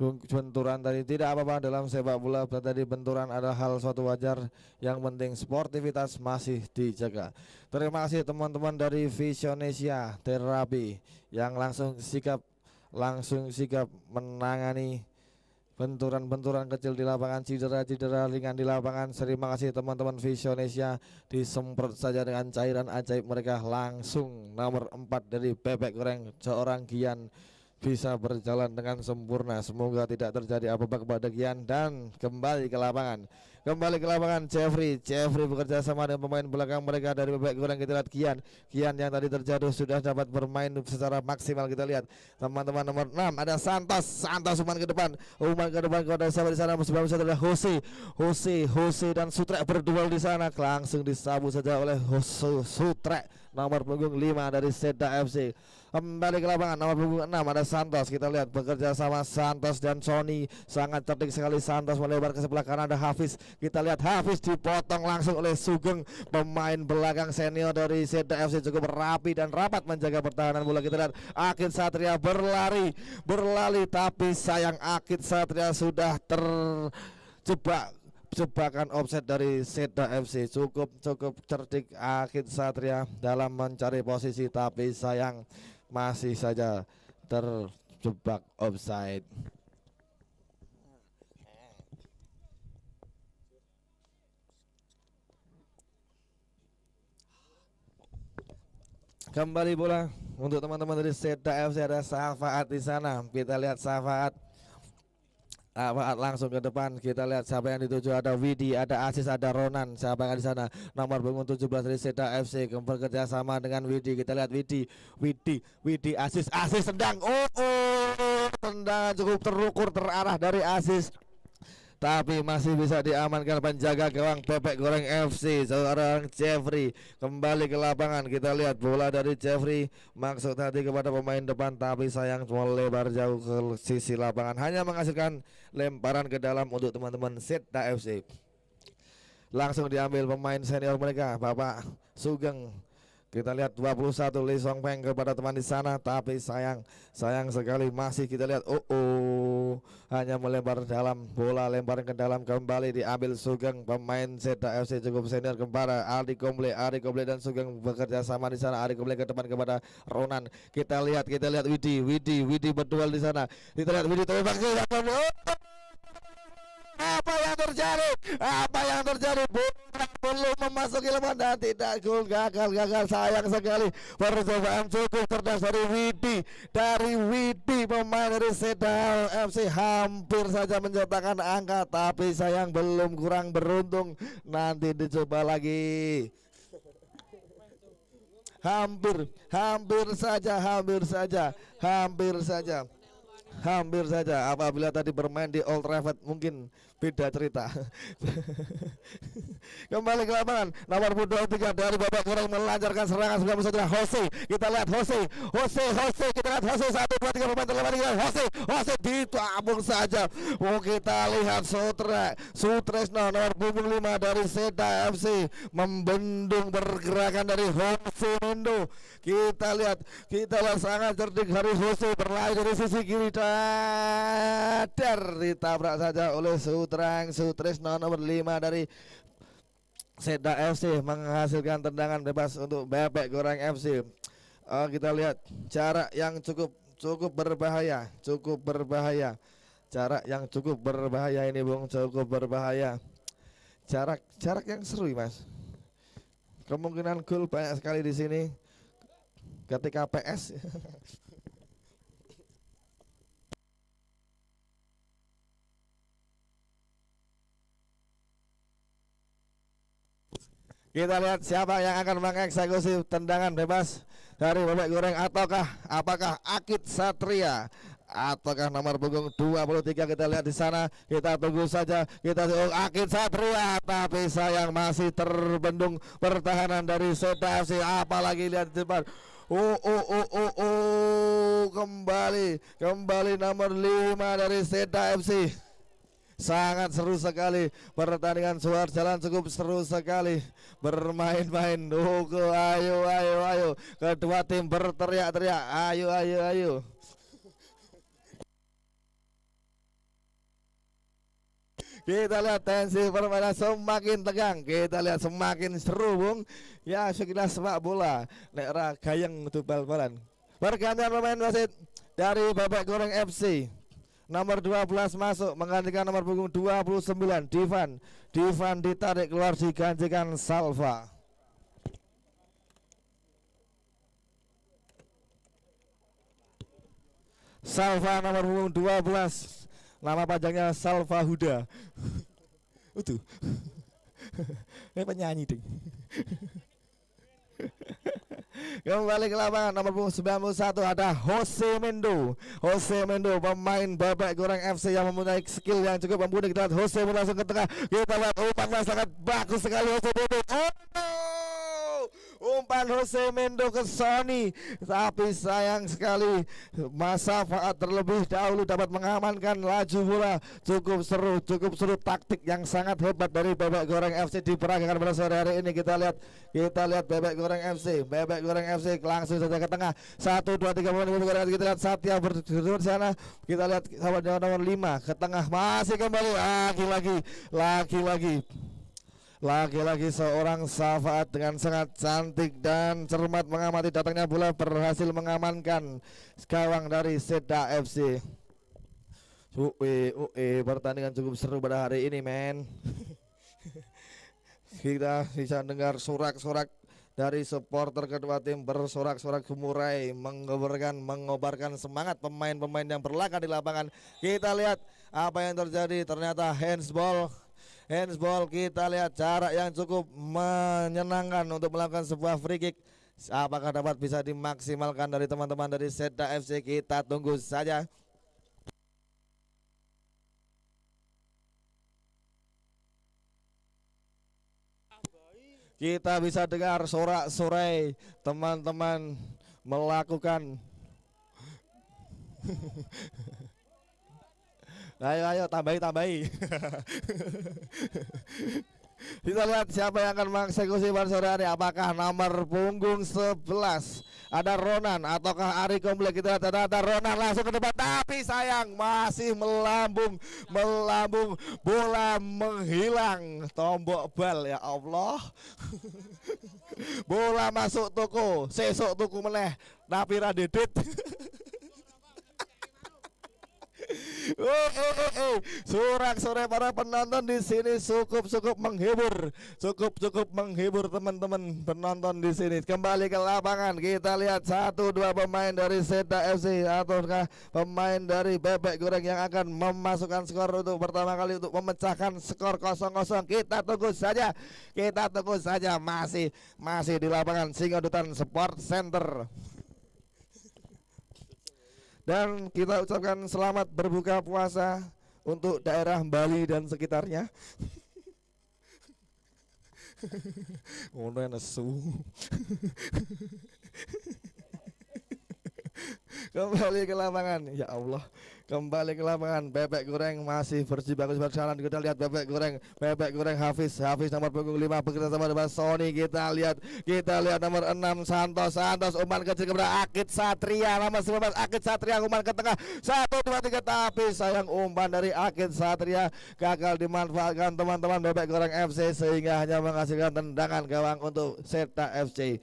Benturan tadi tidak apa-apa dalam sepak bola. Tadi benturan ada hal suatu wajar. Yang penting sportivitas masih dijaga. Terima kasih teman-teman dari Visionesia Terapi yang langsung sigap menangani benturan-benturan kecil di lapangan, cedera-cedera ringan di lapangan. Terima kasih teman-teman Visionesia. Disemprot saja dengan cairan ajaib mereka, langsung nomor 4 dari Bebek Goreng seorang Gian bisa berjalan dengan sempurna. Semoga tidak terjadi apa-apa kepada Gian. Dan kembali ke lapangan Jeffrey bekerja sama dengan pemain belakang mereka dari Bebek Goreng. Kita lihat Gian yang tadi terjatuh sudah dapat bermain secara maksimal. Kita lihat teman-teman nomor 6 ada Santos umpan ke depan kepada sahabat di sana. Sebelum itu adalah Jose dan Sutrek berduel di sana, langsung disabu saja oleh Sutrek nomor punggung 5 dari Seda FC. Kembali ke lapangan nomor punggung 6 ada Santos. Kita lihat bekerja sama Santos dan Sony, sangat cerdik sekali. Santos melebar ke sebelah kanan, ada Hafiz. Kita lihat Hafiz dipotong langsung oleh Sugeng, pemain belakang senior dari Seda FC, cukup rapi dan rapat menjaga pertahanan bola. Kita lihat Akid Satria berlari, tapi sayang Akid Satria sudah terjebak jebakan offset dari Seda FC. Cukup cerdik Akid Satria dalam mencari posisi, tapi sayang masih saja terjebak offside. Kembali bola untuk teman-teman dari Seda FC, ada Safaat di sana. Kita lihat Safaat langsung ke depan. Kita lihat siapa yang dituju, ada Widi, ada Asis, ada Ronan. Siapa yang di sana? Nomor punggung 17 dari Seda FC bekerja sama dengan Widi. Kita lihat Widi Asis tendang. Tendangan cukup terukur, terarah dari Asis, tapi masih bisa diamankan penjaga gawang Bebek Goreng FC seorang Jeffrey. Kembali ke lapangan, kita lihat bola dari Jeffrey, maksud hati kepada pemain depan, tapi sayang melebar jauh ke sisi lapangan, hanya menghasilkan lemparan ke dalam untuk teman-teman Seda FC. Langsung diambil pemain senior mereka, Bapak Sugeng. Kita lihat 21 Lee Song Peng kepada teman di sana, tapi sayang sekali masih kita lihat hanya melebar dalam, bola lemparan ke dalam, kembali diambil Sugeng, pemain Seda FC cukup senior kepada Ari Komble dan Sugeng bekerja sama di sana. Ari Komble ke depan kepada Ronan. Kita lihat Widi berduel di sana. Kita lihat Widi tembak. Apa yang terjadi? Belum memasuki lapangan dan tidak gol, gagal. Sayang sekali percobaan cukup cerdas dari Widi pemain dari Seda FC, hampir saja mencetakkan angka, tapi sayang belum, kurang beruntung. Nanti dicoba lagi. Hampir saja apabila tadi bermain di Old Trafford mungkin beda cerita. Kembali ke lapangan nomor 23 dari Bebek Goreng melancarkan serangan sebelah saja. Jose, kita lihat Jose, kita lihat Jose 1 2 3 pemain terlepas. Jose ditabung saja. Kita lihat Sutresno nomor punggung 5 dari Seda FC membendung pergerakan dari Jose Mendo. Kita lihat sangat cerdik dari Jose, berlari dari sisi kiri dan ditabrak saja oleh Sutresno nomor 5 dari Seda FC, menghasilkan tendangan bebas untuk Bebek Goreng FC. Kita lihat jarak yang cukup berbahaya. Jarak yang cukup berbahaya ini, Bung, cukup berbahaya. Jarak yang seru, Mas. Kemungkinan gol banyak sekali di sini ketika PS. Kita lihat siapa yang akan mengeksekusi tendangan bebas dari Bebek Goreng, apakah Akid Satria ataukah nomor punggung 23? Kita lihat di sana, kita tunggu saja. Kita Akid Satria, tapi sayang masih terbendung pertahanan dari Seda FC. Apalagi lihat di depan, kembali nomor 5 dari Seda FC. Sangat seru sekali pertandingan, suara jalan cukup seru sekali bermain-main. Ayo kedua tim berteriak-teriak, ayo. Kita lihat tensi permainan semakin tegang, kita lihat semakin seru, Bung. Ya, sekilas sepak bola nek ra gayeng itu bal-balan. Pergantian pemain wasit dari Bebek Goreng FC. Nomor 12 masuk menggantikan nomor punggung 29 Divan ditarik keluar, digantikan Salva. Salva nomor punggung 12, nama panjangnya Salva Huda. Itu ini penyanyi ding. Kembali ke lapangan nomor punggung 91 ada Jose Mendo. Pemain Bebek Goreng FC yang mempunyai skill yang cukup mumpuni. Kita lihat Jose Mendo langsung ke tengah. Kita lihat umpannya sangat bagus sekali Jose Mendo. Umpan Jose Mendo ke Sony, tapi sayang sekali masa faat terlebih dahulu dapat mengamankan laju bola. Cukup seru taktik yang sangat hebat dari Bebek Goreng FC diperagakan pada sore hari ini. Kita lihat Bebek Goreng FC langsung saja ke tengah. 1 2 3 kita lihat Satya berdiri di sana. Kita lihat sahabat nomor 5 ke tengah, masih kembali lagi seorang Safaat dengan sangat cantik dan cermat mengamati datangnya bola, berhasil mengamankan gawang dari Seda FC. Pertandingan cukup seru pada hari ini, men. Kita bisa dengar sorak-sorak dari supporter kedua tim, bersorak-sorak gemurai, mengobarkan semangat pemain-pemain yang berlaga di lapangan. Kita lihat apa yang terjadi, ternyata handsball. Kita lihat jarak yang cukup menyenangkan untuk melakukan sebuah free kick. Apakah dapat bisa dimaksimalkan dari teman-teman dari Seda FC? Kita tunggu saja. Kita bisa dengar sorak-sorai teman-teman melakukan ayo tambahi. Kita lihat siapa yang akan mengeksekusi pada sore hari. Apakah nomor punggung 11 ada Ronan ataukah Ari Komplek? Kita lihat ada Ronan langsung ke depan, tapi sayang masih melambung, bola menghilang, tombok bal, ya Allah. Bola masuk toko, sesok tuku meneh tapi ra dedet. Sorak-sorai para penonton di sini cukup menghibur teman-teman penonton di sini. Kembali ke lapangan, kita lihat 1-2 pemain dari Seda FC ataukah pemain dari Bebek Goreng yang akan memasukkan skor untuk pertama kali untuk memecahkan skor 0-0. Kita tunggu saja, masih di lapangan Singodutan Sport Center. Dan kita ucapkan selamat berbuka puasa untuk daerah Bali dan sekitarnya. Ngono nesu. Kembali ke lapangan, ya Allah. Kembali ke lapangan, Bebek Goreng masih berjibaku berjalan. Kita lihat Bebek Goreng Hafiz nomor punggung 5 bekerja sama dengan Sony. Kita lihat nomor 6 Santos umpan kecil kepada Akid Satria, nomor 19 Akid Satria umpan ke tengah. 1 2 3, tapi sayang umpan dari Akid Satria gagal dimanfaatkan teman-teman Bebek Goreng FC sehingga hanya menghasilkan tendangan gawang untuk Seda FC.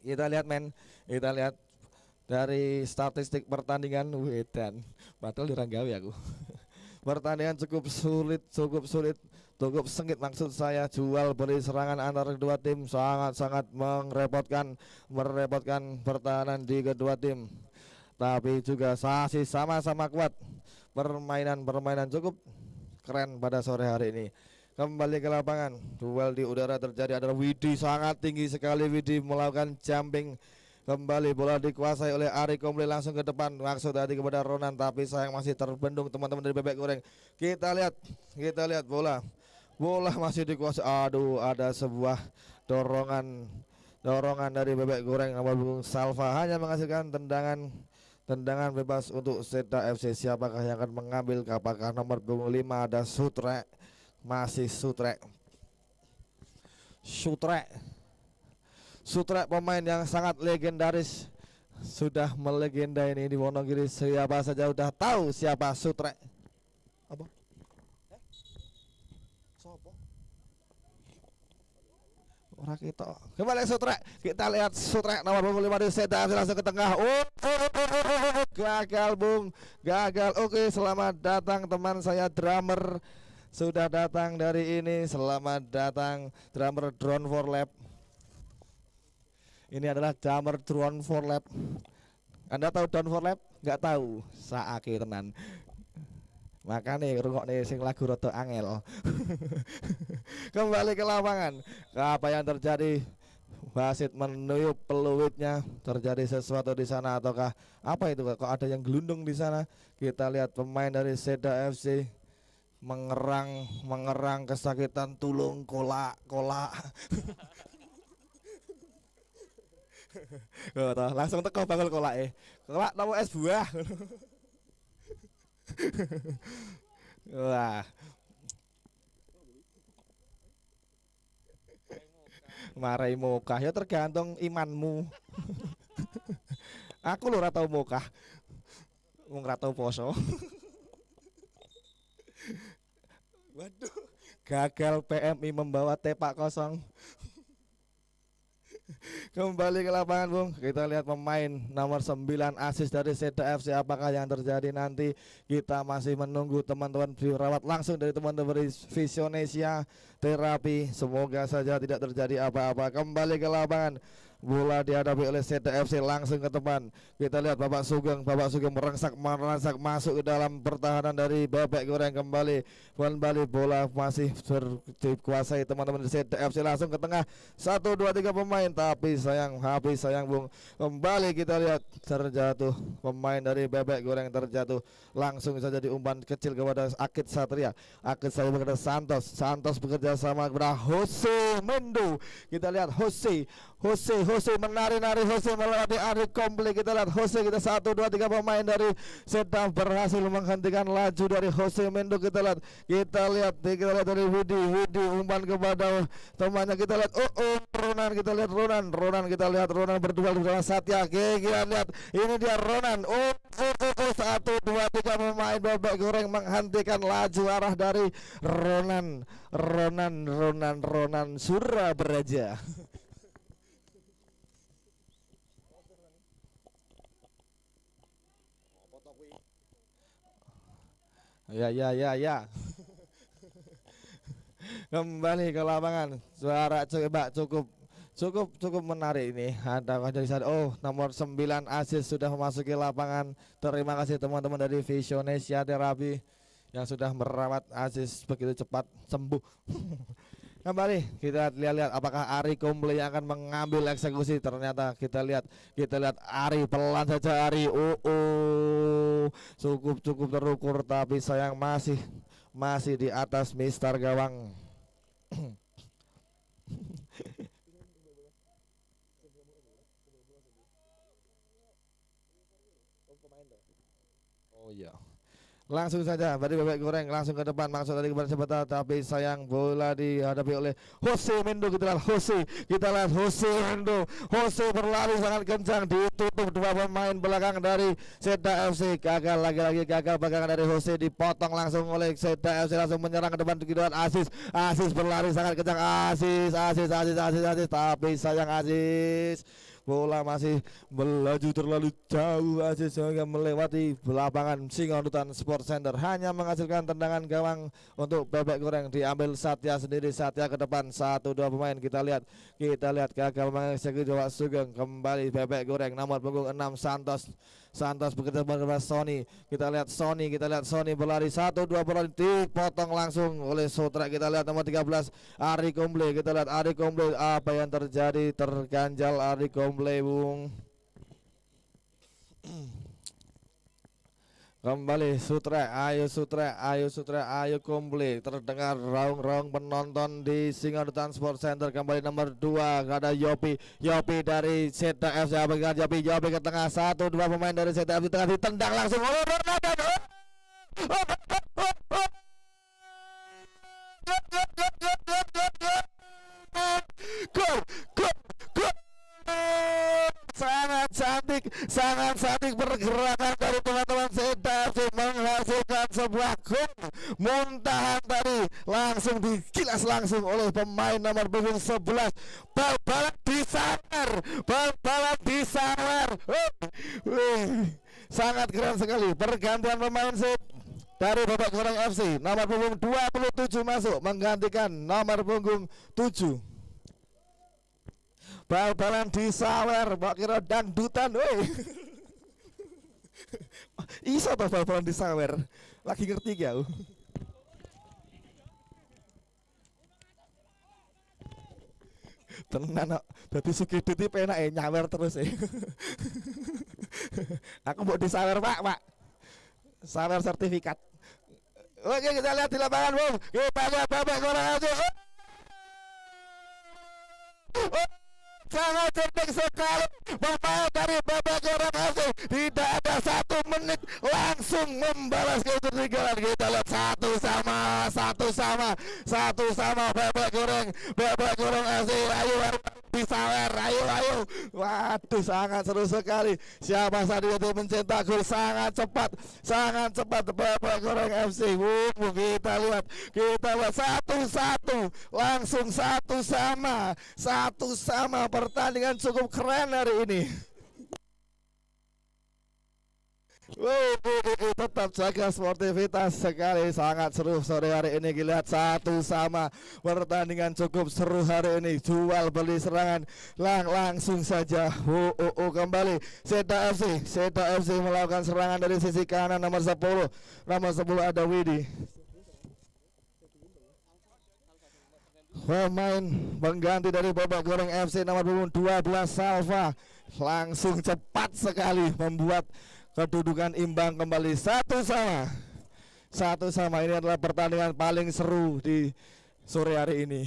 Kita lihat dari statistik pertandingan, wedan padahal diranggawi aku. Pertandingan cukup sengit maksud saya. Jual beli serangan antara kedua tim sangat merepotkan pertahanan di kedua tim, tapi juga masih sama-sama kuat. Permainan cukup keren pada sore hari ini. Kembali ke lapangan, duel di udara terjadi. Ada Widi, sangat tinggi sekali Widi melakukan jumping Kembali bola dikuasai oleh Ari Komble, langsung ke depan, maksud tadi kepada Ronan, tapi sayang masih terbendung teman-teman dari Bebek Goreng. Kita lihat bola masih dikuasai. Aduh, ada sebuah dorongan dari Bebek Goreng nomor punggung Salva, hanya menghasilkan tendangan bebas untuk Seda FC. Siapakah yang akan mengambil? Apakah nomor punggung 5 ada Sutre? Masih Sutre pemain yang sangat legendaris, sudah melegenda ini di Wonogiri. Siapa saja udah tahu siapa Sutre. Apa? Sopo? Ora kita. Kembali Sutre. Kita lihat Sutre nomor punggung 5 di Seda langsung ke tengah. Gagal Bung. Gagal. Oke, selamat datang teman saya drummer. Sudah datang dari ini. Selamat datang drummer Drone for Lab. Ini adalah drummer Drone for Lab. Anda tahu Drone for Lab? Nggak tahu. Saake tenan. Makanya rungokne sing lagu rada angel. Kembali ke lapangan. Apa yang terjadi? Wasit meniup peluitnya. Terjadi sesuatu di sana ataukah apa itu? Kok ada yang gelundung di sana? Kita lihat pemain dari Seda FC mengerang kesakitan, tulung kolak. Langsung teko bakul kolak tamu es buah. Wah, marai mokah ya tergantung imanmu. Aku lho ora tau mokah, wong ora tau poso. Waduh, gagal PMI membawa tepak kosong. Kembali ke lapangan Bung. Kita lihat pemain nomor 9 asis dari Seda FC. Apakah yang terjadi nanti? Kita masih menunggu teman-teman dirawat langsung dari teman-teman Visionesia Terapi. Semoga saja tidak terjadi apa-apa. Kembali ke lapangan. Bola dihadapi oleh Seda FC, langsung ke depan. Kita lihat Bapak Sugeng merangsak masuk ke dalam pertahanan dari Bebek Goreng. Kembali bola masih dikuasai teman-teman di Seda FC, langsung ke tengah. 1 2 3 pemain, tapi sayang Bung. Kembali kita lihat terjatuh pemain dari Bebek Goreng, terjatuh langsung saja diumpan kecil kepada Akid Satria kepada Santos bekerja sama kepada Jose Mendo. Kita lihat Jose menari-nari, Jose melewati Ari Komble. Kita lihat Jose, kita 1 2 3 pemain dari Seda berhasil menghentikan laju dari Jose Mendo. Kita lihat dari Widi umpan kepada temannya. Kita lihat Ronan, kita lihat Ronan berdua bersama Satya. Kita lihat ini dia Ronan. 1 2 3 pemain Bebek Goreng menghentikan laju arah dari Ronan Surabraja. Ya. Kembali ke lapangan. Suara cukup menarik ini. Ada di sana. Nomor 9 asis sudah memasuki lapangan. Terima kasih teman-teman dari Visionesia Terapi yang sudah merawat asis begitu cepat sembuh. Kembali kita lihat apakah Ari Komble yang akan mengambil eksekusi. Ternyata kita lihat Ari, pelan saja Ari. Cukup terukur, tapi sayang masih di atas Mister Gawang. Oh iya. Langsung saja dari Bebek Goreng langsung ke depan, maksud tadi kepada Sebeta, tapi sayang bola dihadapi oleh Jose Mendo. Kita lihat Jose Mendo. Jose berlari sangat kencang, ditutup 2 pemain belakang dari Seda FC. Gagal belakang dari Jose, dipotong langsung oleh Seda FC, langsung menyerang ke depan. Kita lihat Asis berlari sangat kencang. Asis, tapi sayang Asis, bola masih melaju terlalu jauh Asis sehingga melewati lapangan Singonutan Sport Center, hanya menghasilkan tendangan gawang untuk Bebek Goreng. Diambil Satya sendiri, Satya ke depan, 1 2 pemain. Kita lihat gagal mengeksekusi Bapak Sugeng. Kembali Bebek Goreng nomor punggung 6 Santos bekerja bersama Sony. Kita lihat Sony berlari 1 2 berlari, dipotong langsung oleh Sutra. Kita lihat nomor 13 Ari Komble. Kita lihat Ari Komble, apa yang terjadi? Terganjal Ari Komble Bung. Kembali Sutra, ayo Sutra, ayo komplit. Terdengar raung-raung penonton di Singodan Sport Center. Kembali nomor 2 ada Yopi dari Seda FC. Yopi ke tengah, 1-2 pemain dari Seda FC tengah ditendang langsung. Sangat cantik pergerakan dari teman-teman Seda FC menghasilkan sebuah gol muntahan tadi, langsung dikilas langsung oleh pemain nomor punggung 11. Bal-balan disawer. Sangat keren sekali pergantian pemain dari Babak Goreng FC. Nomor punggung 27 masuk menggantikan nomor punggung 7. Bal-balan disawer, mbak kira dangdutan, woi. Iso toh bal-balan disawer. Lagi ngerti gak? Tenan kok. Dadi Sukidit iki penake nyawer terus e. Aku mau disawer, Pak. Sawer sertifikat. Oke, kita lihat di lapangan, Bung. Kita lihat Babak Goreng FC. Sangat cerdik sekali pemain dari Babak Goreng FC. Tidak ada 1 menit langsung membalas ketertinggalan. Kita lihat satu sama Babak Goreng FC. Ayo disawer, ayo. Waduh, sangat seru sekali. Siapa saja itu mencetak gol sangat cepat Babak Goreng FC. Kita lihat 1-1 langsung satu sama pertandingan cukup keren hari ini. Tetap jaga sportivitas sekali, sangat seru sore hari ini. Kita lihat 1-1 pertandingan cukup seru hari ini. Jual beli serangan langsung saja. Kembali Seda FC melakukan serangan dari sisi kanan nomor 10 ada Widi. Pemain pengganti dari Babak Goreng FC nomor punggung 12 Salva langsung cepat sekali membuat kedudukan imbang kembali 1-1. Ini adalah pertandingan paling seru di sore hari ini.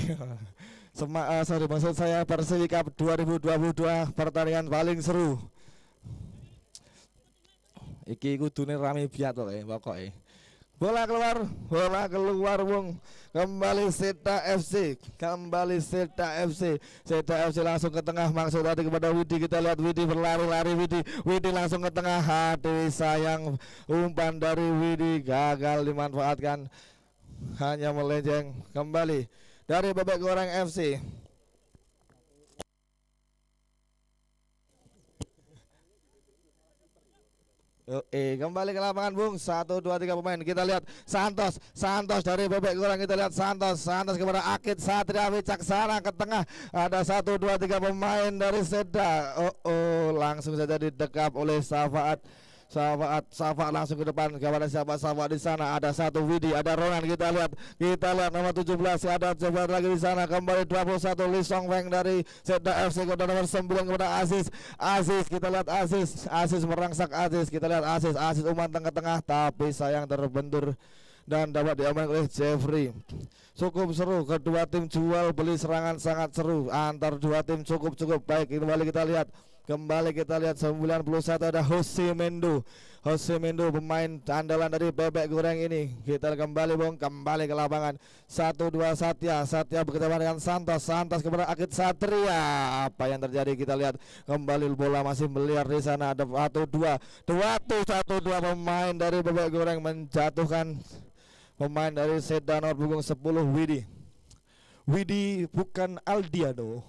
Maksud saya Persiwi Cup 2022 pertandingan paling seru. Iki kudune rame biat kok pokoke. Bola keluar Wong. Kembali Seda FC. Seda FC langsung ke tengah, maksud tadi kepada Widi. Kita lihat Widi berlari-lari. Widi langsung ke tengah. Hati sayang, umpan dari Widi gagal dimanfaatkan, hanya melenceng. Kembali dari Babak Goreng FC. Kembali ke lapangan, Bung. 1, 2, 3 pemain. Kita lihat Santos dari Babak Goreng. Kita lihat Santos kepada Akid Satria Wicaksana ke tengah. Ada 1, 2, 3 pemain dari Seda. Langsung saja didekap oleh Safaat langsung ke depan kepada siapa? Safaat di sana. Ada 1 Widi, ada Ronan. Kita lihat nomor 17 ada coba lagi di sana. Kembali 21 Lee Song Weng dari Seda FC kepada nomor 9 kepada Aziz. Kita lihat Aziz merangsak Aziz. Kita lihat Aziz umpan tengah-tengah tapi sayang terbentur dan dapat diamankan oleh Jeffrey. Cukup seru, kedua tim jual beli serangan sangat seru antar dua tim, cukup baik. Kembali kita lihat 91 ada Jose Mendo pemain andalan dari Babak Goreng ini. Kita kembali ke lapangan. 1, 2 Satya bekerjasama dengan Santos kepada Akid Satria. Apa yang terjadi kita lihat kembali, bola masih meliar di sana. Ada 1, 2 pemain dari Babak Goreng menjatuhkan pemain dari Seda nomor punggung 10 Widi bukan Aldiano.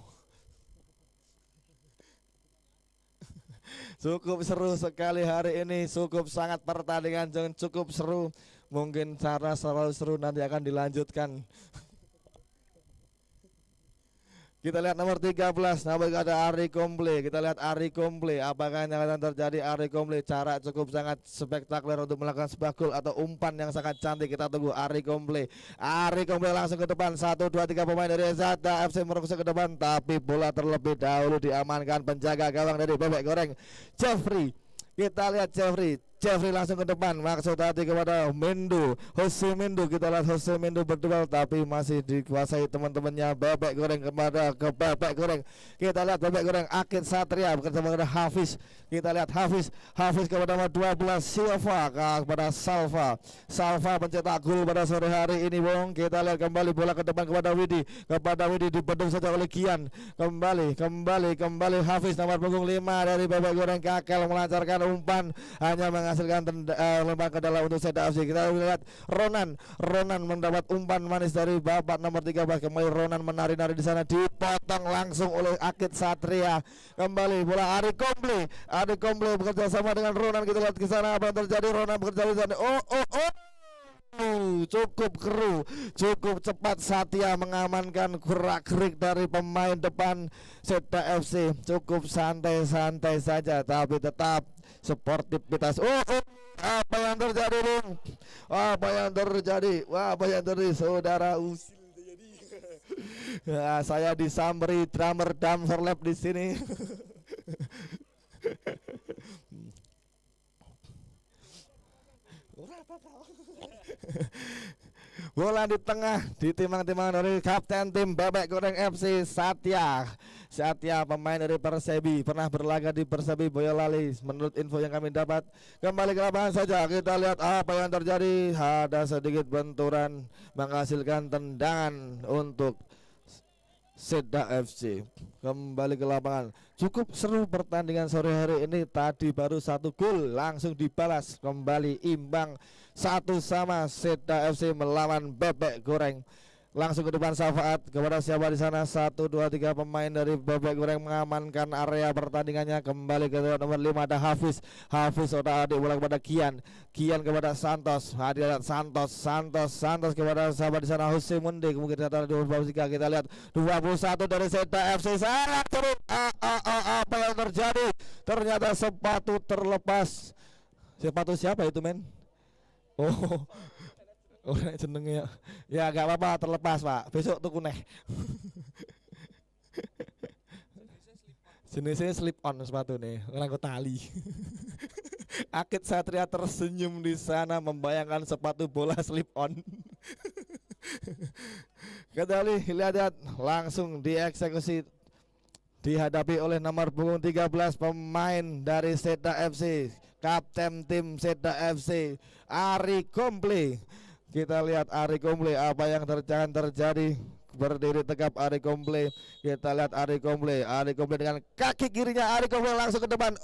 Cukup seru sekali hari ini, sangat pertandingan cukup seru. Mungkin cara selalu seru nanti akan dilanjutkan. Kita lihat nomor 13, namanya ada Ari Komple. Kita lihat Ari Komple, apakah yang akan terjadi? Ari Komple cara cukup sangat spektakuler untuk melakukan sebuah gol atau umpan yang sangat cantik. Kita tunggu Ari Komple langsung ke depan. 1, 2, 3 pemain dari Sada FC merungsi ke depan, tapi bola terlebih dahulu diamankan penjaga gawang dari Babak Goreng Jeffrey. Kita lihat Jeffrey langsung ke depan, maksud hati kepada Mendo, Jose Mendo. Kita lihat Jose Mendo berduel tapi masih dikuasai teman-temannya Bebek Goreng ke Bebek Goreng. Kita lihat Bebek Goreng Akid Satria bersama dengan Hafiz. Kita lihat Hafiz kepada nomor 12 Silva kepada Salva pencetak gol pada sore hari ini, Bung. Kita lihat kembali bola ke depan kepada Widi dibendung saja oleh Kian. Kembali Hafiz nomor punggung 5 dari Bebek Goreng Kakel melancarkan umpan, hanya menghasilkan lempar ke dalam untuk Seda FC. Kita lihat Ronan mendapat umpan manis dari bapak nomor 13. Kembali Ronan menari-nari di sana, dipotong langsung oleh Akid Satria. Kembali bola Ari Komble bekerja sama dengan Ronan. Kita lihat ke sana apa yang terjadi. Ronan bekerja di sana. Cukup keruh, cukup cepat Satya mengamankan gerak-gerik dari pemain depan Seda FC. Cukup santai-santai saja tapi tetap sportivitas. Apa yang terjadi, Bung? Apa yang terjadi saudara usil terjadi. Ya, saya disamri drummer Damser Lab di sini. Bola di tengah ditimang-timang dari kapten tim Bebek Goreng FC Satya pemain dari Persebi, pernah berlaga di Persebi Boyolali menurut info yang kami dapat. Kembali ke lapangan saja, kita lihat apa yang terjadi. Ada sedikit benturan menghasilkan tendangan untuk Seda FC. Kembali ke lapangan. Cukup seru pertandingan sore hari ini. Tadi baru 1 gol langsung dibalas, kembali imbang 1-1 Seda FC melawan Bebek Goreng. Langsung ke depan Safaat kepada siapa di sana. 1, 2, 3 pemain dari Bebek Goreng mengamankan area pertandingannya. Kembali ke nomor 5 ada Hafiz otak adik bola kepada Kian kepada Santos. Santos kepada sahabat di sana Jose Munde. Kemungkinan di 23. Kita lihat 21 dari Seda FC. Sangat seru. Apa yang terjadi? Ternyata sepatu terlepas. Sepatu siapa itu, men? Orang jenenge ya gak apa-apa, terlepas, Pak. Besok tuku neh. Jenisnya slip on sepatu nih, nganggo tali. Akid Satria tersenyum di sana membayangkan sepatu bola slip on. Kembali lihat langsung dieksekusi, dihadapi oleh nomor punggung 13 pemain dari Seda FC, kapten tim Seda FC Ari Komple. Kita lihat Ari Komple, apa yang terjadi. Berdiri tegap Ari Komple. Kita lihat Ari Komple dengan kaki kirinya. Ari Komple langsung ke depan.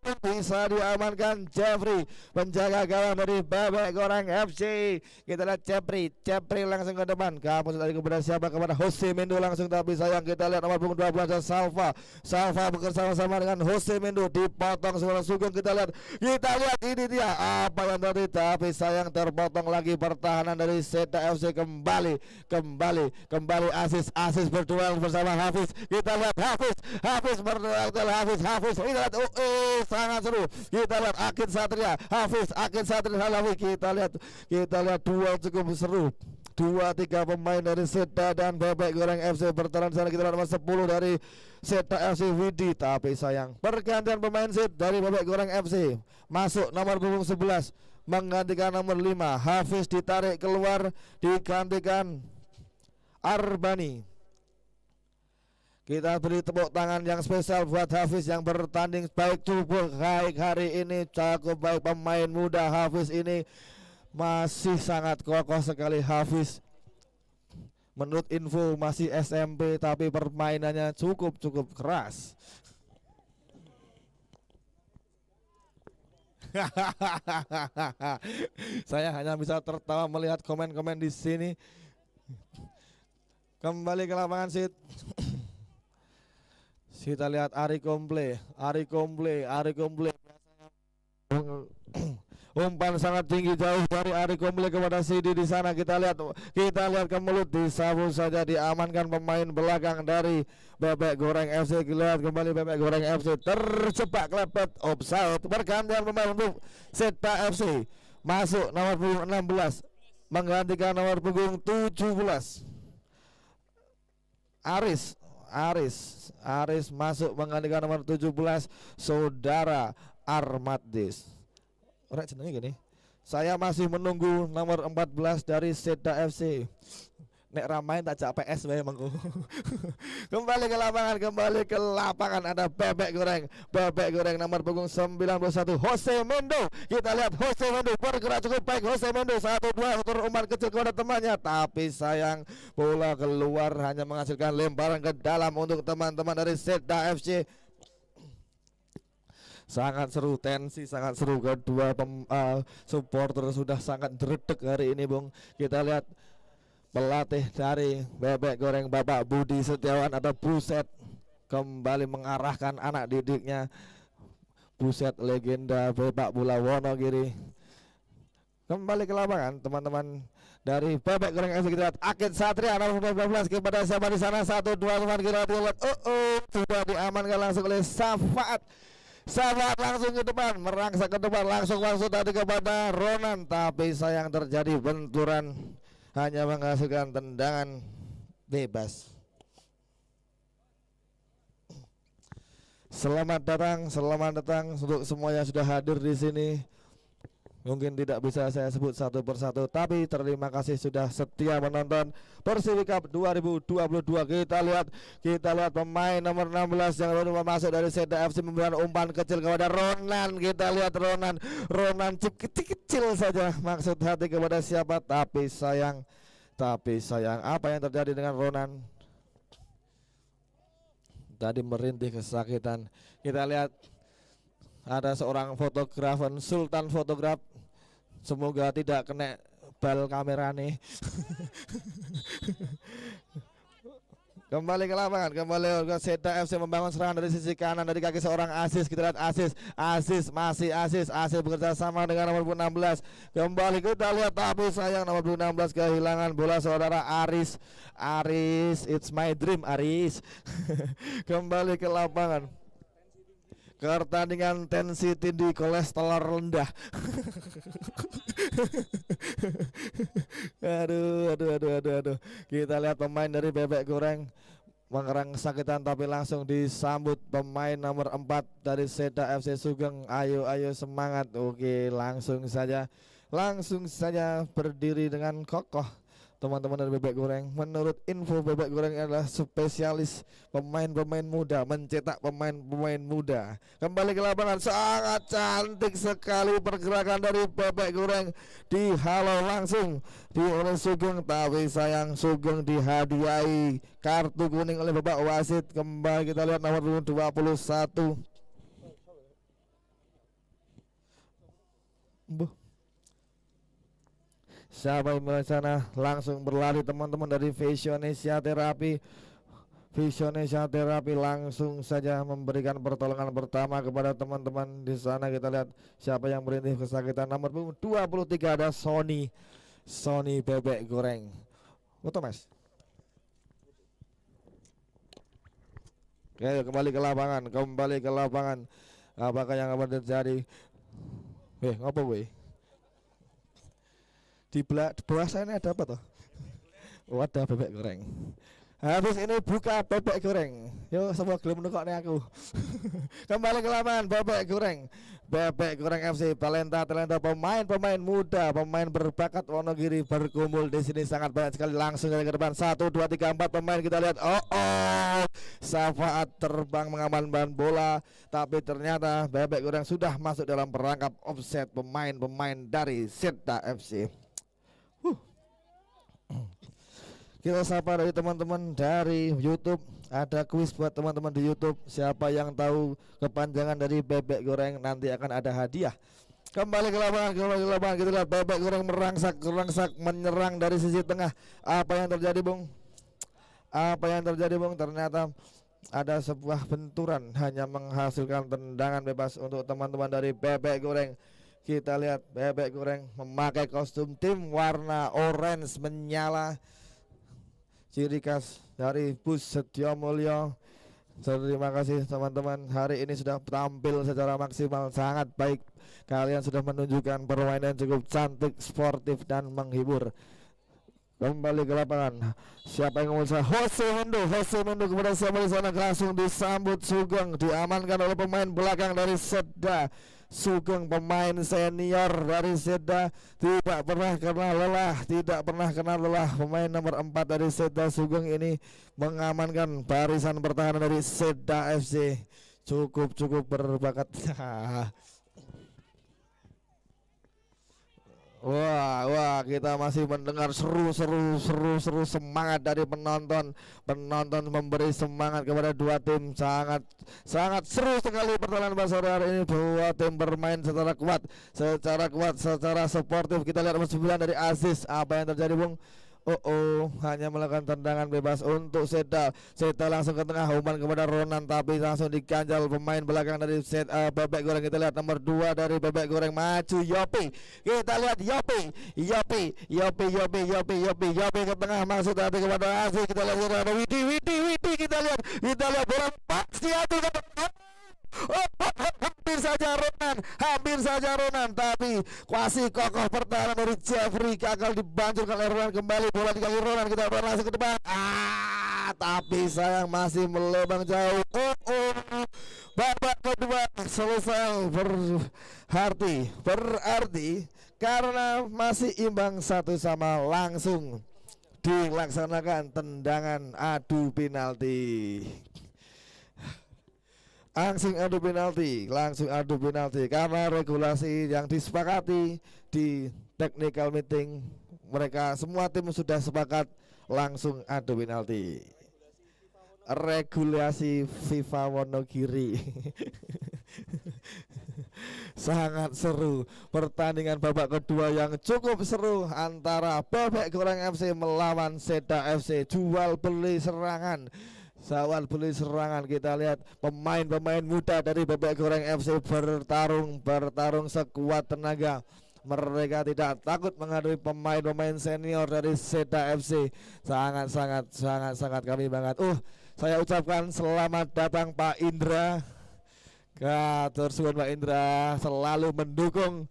Bisa diamankan Jeffrey, penjaga gawang dari Bebek Goreng FC. Kita lihat Jeffrey langsung ke depan. Kamu tadi kepada siapa? Kepada Jose Mendo langsung, tapi sayang. Kita lihat nomor punggung 12 Salva bekerja sama dengan Jose Mendo, dipotong seorang sugeng. Kita lihat ini dia apa yang tadi, tapi sayang terpotong lagi pertahanan dari Seda FC. Kembali Asis berduel bersama Hafiz. Kita lihat Hafiz berduel Hafiz. Kita lihat sangat seru. Kita lihat Akid Satria Hafiz. Kita lihat duel cukup seru. 2-3 pemain dari Seda dan Bebek Goreng FC bertahan sana. Kita lihat nomor 10 dari Seda FC Widi, tapi sayang pergantian pemain set dari Bebek Goreng FC. Masuk nomor punggung 11 menggantikan nomor 5. Hafiz ditarik keluar, digantikan Arbani. Kita beri tepuk tangan yang spesial buat Hafiz yang bertanding cukup baik hari ini. Cukup baik pemain muda Hafiz ini, masih sangat kokoh sekali Hafiz. Menurut info masih SMP tapi permainannya cukup keras. Saya hanya bisa tertawa melihat komen-komen di sini. Kembali ke lapangan sit. Kita lihat Ari Komple. Umpan sangat tinggi jauh dari Ari Komple kepada Sidi di sana. Kita lihat ke mulut, disapu saja, diamankan pemain belakang dari Bebek Goreng FC. Kita lihat kembali Bebek Goreng FC terjebak klepet offside. Pergantian pemain untuk Seda FC. Masuk nomor punggung 16 menggantikan nomor punggung 17 Aris masuk menggantikan nomor 17 saudara Armadis. Orang jenenge gini. Saya masih menunggu nomor 14 dari Seda FC. Nek ramain tak jak PS wae mengko. Kembali ke lapangan ada Bebek Goreng nomor punggung 91 Jose Mendo. Kita lihat Jose Mendo bergerak cukup baik. Jose Mendo 1-2 umpan kecil kepada temannya, tapi sayang bola keluar, hanya menghasilkan lemparan ke dalam untuk teman-teman dari Seda FC. Sangat seru, tensi sangat seru, kedua supporter sudah sangat dredeg hari ini, Bung. Kita lihat pelatih dari Bebek Goreng Bapak Budi Setiawan atau Buset kembali mengarahkan anak didiknya. Buset legenda Bapak Bola Wonogiri kembali ke lapangan, teman-teman dari Bebek Goreng FC. Kita lihat Akid Satria nomor 15 kepada siapa di sana, 1-2 teman kita lihat. Sudah diamankan langsung oleh Safaat langsung ke depan, merangsak ke depan, langsung tadi kepada Ronan, tapi sayang terjadi benturan, hanya menghasilkan tendangan bebas. Selamat datang untuk semua yang sudah hadir di sini. Mungkin tidak bisa saya sebut satu persatu, tapi terima kasih sudah setia menonton Persib Cup 2022. Kita lihat pemain nomor 16 yang baru masuk dari Seda FC memberikan umpan kecil kepada Ronan. Kita lihat Ronan kecil saja maksud hati kepada siapa, tapi sayang apa yang terjadi dengan Ronan? Tadi merintih kesakitan. Kita lihat ada seorang fotografer, Sultan Fotograf. Semoga tidak kena bal kamera nih. Kembali ke lapangan, kembali ke Seda FC membangun serangan dari sisi kanan dari kaki seorang Aziz. Kita lihat Aziz bekerja sama dengan nomor 16. Kembali kita lihat, tapi sayang nomor 16 kehilangan bola saudara Aris, it's my dream Aris. Kembali ke lapangan. Pertandingan tensi tinggi, kolesterol rendah. Aduh. Kita lihat pemain dari Bebek Goreng mengerang kesakitan, tapi langsung disambut pemain nomor 4 dari Seda FC Sugeng. Ayo semangat. Oke, langsung saja berdiri dengan kokoh teman-teman dari Bebek Goreng. Menurut info, Bebek Goreng adalah spesialis pemain-pemain muda, mencetak pemain-pemain muda. Kembali ke lapangan, sangat cantik sekali pergerakan dari Bebek Goreng, dihalau langsung oleh Sugeng, tapi sayang Sugeng dihadiahi kartu kuning oleh Bapak wasit. Kembali kita lihat nomor 21. Siapa yang mulai sana, langsung berlari teman-teman dari Visionesia Terapi langsung saja memberikan pertolongan pertama kepada teman-teman di sana. Kita lihat siapa yang merintih kesakitan, nomor 23 ada Sony Bebek Goreng. Foto Mas. Oke, kembali ke lapangan. Apakah yang akan terjadi? Ngopo weh? Di bawah saya ini ada apa toh? Ada Bebek Goreng. Habis ini buka Bebek Goreng. Yo, semua gelem nekokne aku. Kembali ke lapangan Bebek Goreng FC talenta pemain muda, pemain berbakat Wonogiri berkumpul di sini sangat banyak sekali. Langsung dari ke depan 1 2 3 4 pemain kita lihat. Safaat terbang mengamankan bola, tapi ternyata Bebek Goreng sudah masuk dalam perangkap offset pemain dari Seda FC. Kita sapa dari teman-teman dari YouTube. Ada kuis buat teman-teman di YouTube. Siapa yang tahu kepanjangan dari Bebek Goreng, nanti akan ada hadiah. Kembali ke lapangan. Kita lihat Bebek Goreng merangsak menyerang dari sisi tengah. Apa yang terjadi, Bung? Ternyata ada sebuah benturan, hanya menghasilkan tendangan bebas untuk teman-teman dari Bebek Goreng. Kita lihat Bebek Goreng memakai kostum tim warna orange menyala, ciri khas dari Bus Setio Mulyo. Terima kasih teman-teman, hari ini sudah tampil secara maksimal, sangat baik. Kalian sudah menunjukkan permainan cukup cantik, sportif dan menghibur. Kembali ke lapangan, siapa yang ngomong? Jose Mendo kepada siapa di sana, langsung disambut Sugeng, diamankan oleh pemain belakang dari Seda Sugeng pemain senior dari Seda tidak pernah kena lelah, tidak pernah kena lelah. Pemain nomor 4 dari Seda Sugeng ini mengamankan barisan pertahanan dari Seda FC. Cukup berbakat. Wah, kita masih mendengar seru semangat dari penonton. Penonton memberi semangat kepada dua tim. Sangat seru sekali pertandingan sore hari ini. Dua tim bermain secara kuat, secara sportif. Kita lihat nomor 9 dari Aziz. Apa yang terjadi, Bung? Hanya melakukan tendangan bebas untuk Seda. Seda langsung ke tengah, umpan kepada Ronan, tapi langsung diganjal pemain belakang dari Bebek Goreng. Kita lihat nomor 2 dari Bebek Goreng, maju Yopi. Kita lihat Yopi ke tengah, masuk tadi kepada Aziz. Kita lihat ada Widi. Kita lihat bola pasti atuh ke depan. Hampir saja Ronan, tapi kuasi kokoh pertahanan dari Jeffrey gagal dibanjurkan oleh Ronan. Kembali bola dikali Ronan, kita langsung ke depan. Tapi sayang masih melebang jauh. Babak kedua selesai, berarti karena masih imbang 1-1 langsung dilaksanakan tendangan adu penalti. Langsung adu penalti karena regulasi yang disepakati di technical meeting, mereka semua tim sudah sepakat langsung adu penalti. Regulasi FIFA Wonogiri. Sangat seru pertandingan babak kedua yang cukup seru antara Bebek Goreng FC melawan Seda FC. Jual beli serangan, kita lihat pemain-pemain muda dari Bebek Goreng FC bertarung sekuat tenaga. Mereka tidak takut menghadapi pemain-pemain senior dari Seda FC. Sangat kami banget. Saya ucapkan selamat datang Pak Indra. Katur suwun Pak Indra, selalu mendukung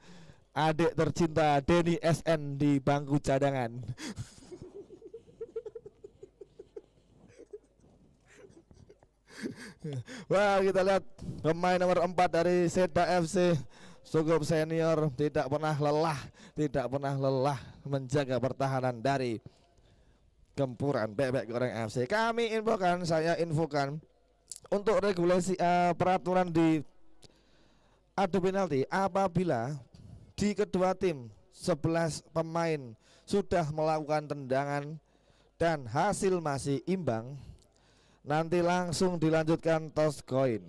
adik tercinta Denny SN di bangku cadangan. Wah, kita lihat pemain nomor 4 dari Seda FC, cukup senior, tidak pernah lelah menjaga pertahanan dari gempuran Bebek Goreng FC. Saya infokan untuk regulasi peraturan di adu penalti, apabila di kedua tim 11 pemain sudah melakukan tendangan dan hasil masih imbang, nanti langsung dilanjutkan toss coin.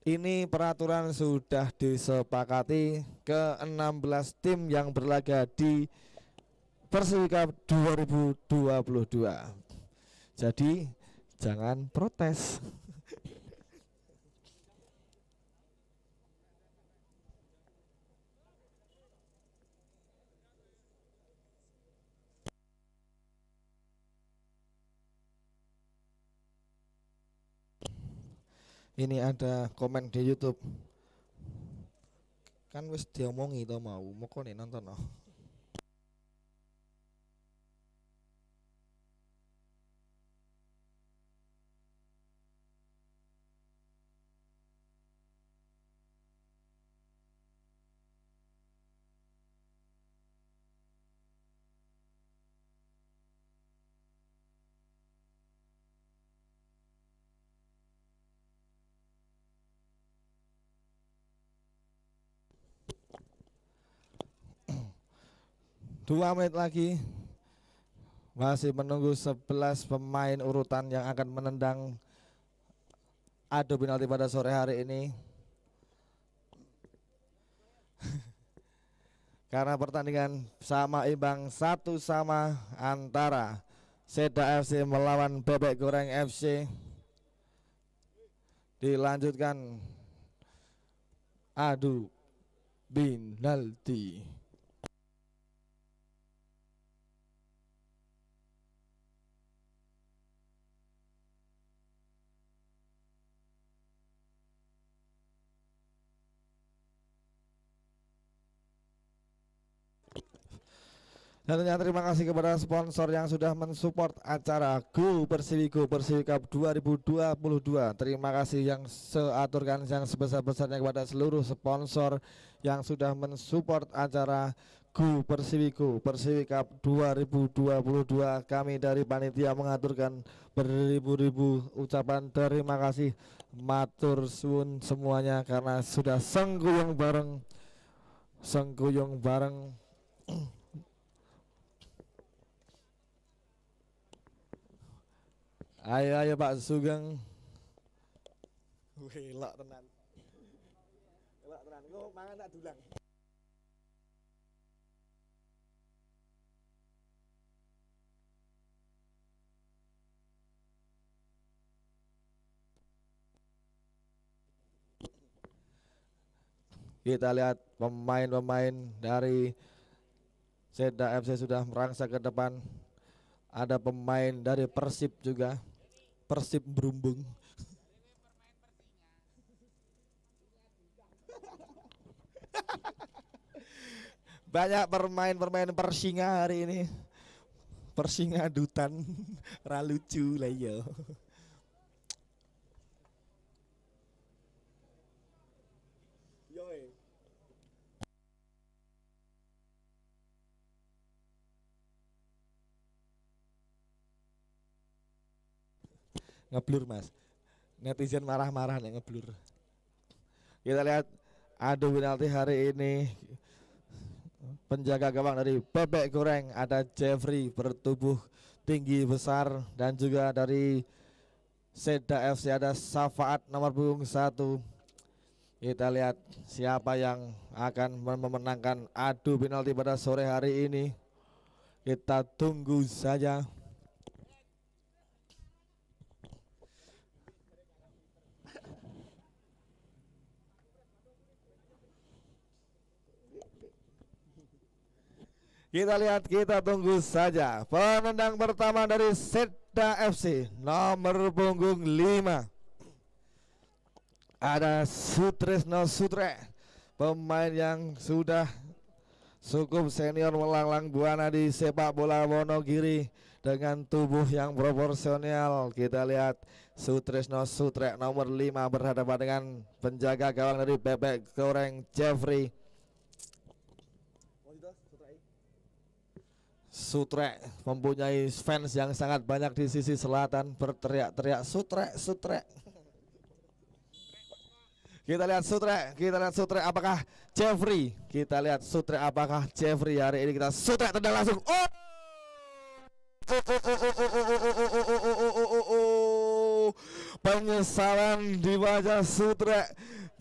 Ini peraturan sudah disepakati ke 16 tim yang berlaga di Persib Cup 2022. Jadi jangan protes. Ini ada komen di YouTube. Kan wis diomongi to mau nih nonton no. Dua menit lagi masih menunggu 11 pemain urutan yang akan menendang adu penalti pada sore hari ini. Karena pertandingan sama imbang 1-1 antara Seda FC melawan Bebek Goreng FC. Dilanjutkan adu penalti. Dan tentunya terima kasih kepada sponsor yang sudah mensupport acara Go Persiwi Cup 2022. Terima kasih yang seaturkan yang sebesar-besarnya kepada seluruh sponsor yang sudah mensupport acara Go Persiwi Cup 2022. Kami dari panitia mengaturkan beribu-ribu ucapan terima kasih, matur suwun semuanya karena sudah sengguyung bareng. Ayo Pak Sugeng. Wih, elok tenan. Elok tenan. Engko mangan tak dulang. Kita lihat pemain-pemain dari Seda FC sudah merangsek ke depan. Ada pemain dari Persib juga. Persib Berumbung. Banyak pemain Persinga hari ini. Persinga dutan. Ra lucu lah yo. Ngeblur Mas. Netizen marah-marah nih ngeblur. Kita lihat adu penalti hari ini. Penjaga gawang dari Bebek Goreng ada Jeffrey bertubuh tinggi besar, dan juga dari Seda FC ada Safaat nomor punggung 1. Kita lihat siapa yang akan memenangkan adu penalti pada sore hari ini. Kita tunggu saja. Kita lihat, kita tunggu saja. Penendang pertama dari Seda FC nomor punggung 5. Ada Sutresno Sutre, pemain yang sudah cukup senior melanglang buana di sepak bola Wonogiri dengan tubuh yang proporsional. Kita lihat Sutresno Sutre nomor 5 berhadapan dengan penjaga gawang dari Bebek Goreng Jeffrey. Sutre mempunyai fans yang sangat banyak di sisi selatan, berteriak-teriak Sutre, Sutre. Kita lihat Sutre apakah Jeffrey? Kita lihat Sutre apakah Jeffrey hari ini. Kita Sutre tendang langsung. Penyesalan di wajah Sutre.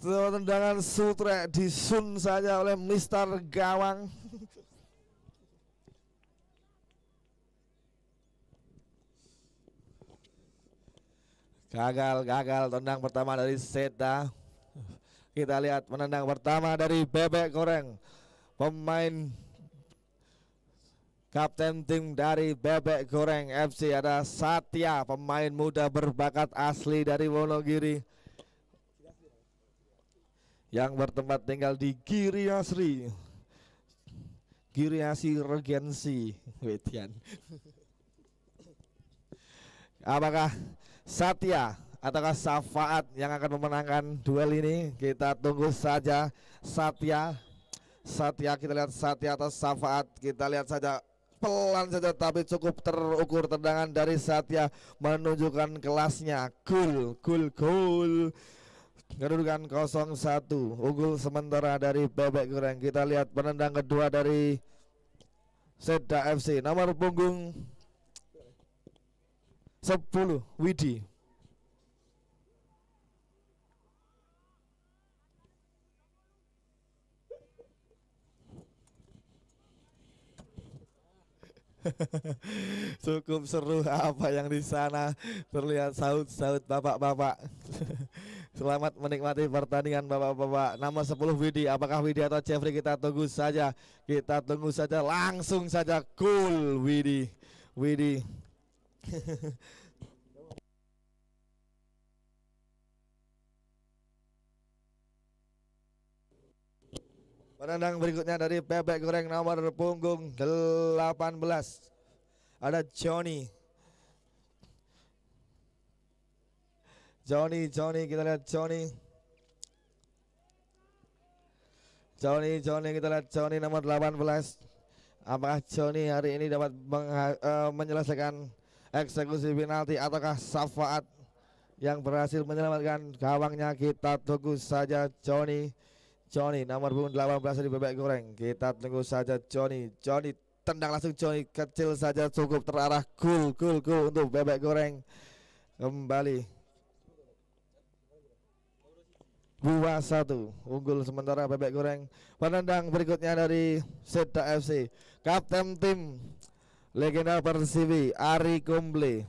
Tendangan Sutre disun saja oleh Mister Gawang. Gagal tendang pertama dari Seda. Kita lihat penendang pertama dari Bebek Goreng, pemain kapten tim dari Bebek Goreng FC ada Satya, pemain muda berbakat asli dari Wonogiri yang bertempat tinggal di Giriasri Regency Wetian. Apakah Satya ataukah Safaat yang akan memenangkan duel ini? Kita tunggu saja. Satya, kita lihat Satya atau Safaat. Kita lihat saja, pelan saja tapi cukup terukur tendangan dari Satya menunjukkan kelasnya. Gol. Kedudukan 0-1, unggul sementara dari Bebek Goreng. Kita lihat penendang kedua dari Seda FC nomor punggung 10 Widi. Cukup seru apa yang di sana, terlihat saut-saut bapak-bapak. Selamat menikmati pertandingan bapak-bapak. Nama 10 Widi, apakah Widi atau Jeffrey? Kita tunggu saja. Langsung saja gol Widi. Penendang berikutnya dari Bebek Goreng nomor punggung 18. Ada Johnny. Johnny, kita lihat Johnny. Johnny, kita lihat Johnny nomor 18. Apakah Johnny hari ini dapat menyelesaikan eksekusi penalti ataukah Safaat yang berhasil menyelamatkan gawangnya? Kita tunggu saja Johnny nomor punggung 18 di Bebek Goreng. Kita tunggu saja Johnny tendang langsung Johnny, kecil saja cukup terarah. Gol untuk Bebek Goreng. Kembali 2-1 unggul sementara Bebek Goreng. Penendang berikutnya dari Seda FC, kapten tim legenda Persiwi Ari Kumble.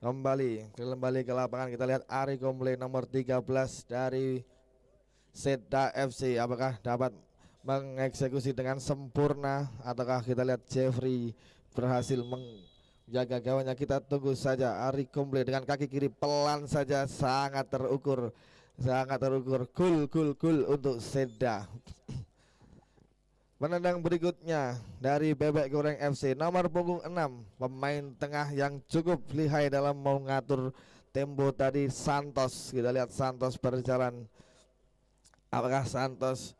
Kembali ke lapangan, kita lihat Ari Kumble nomor 13 dari Seda FC. Apakah dapat mengeksekusi dengan sempurna ataukah kita lihat Jeffrey berhasil menjaga gawangnya? Kita tunggu saja. Ari Kumble dengan kaki kiri pelan saja, sangat terukur. Gol untuk Seda. Penendang berikutnya dari Bebek Goreng FC nomor punggung 6, pemain tengah yang cukup lihai dalam mengatur tempo tadi, Santos. Kita lihat Santos berjalan. Apakah Santos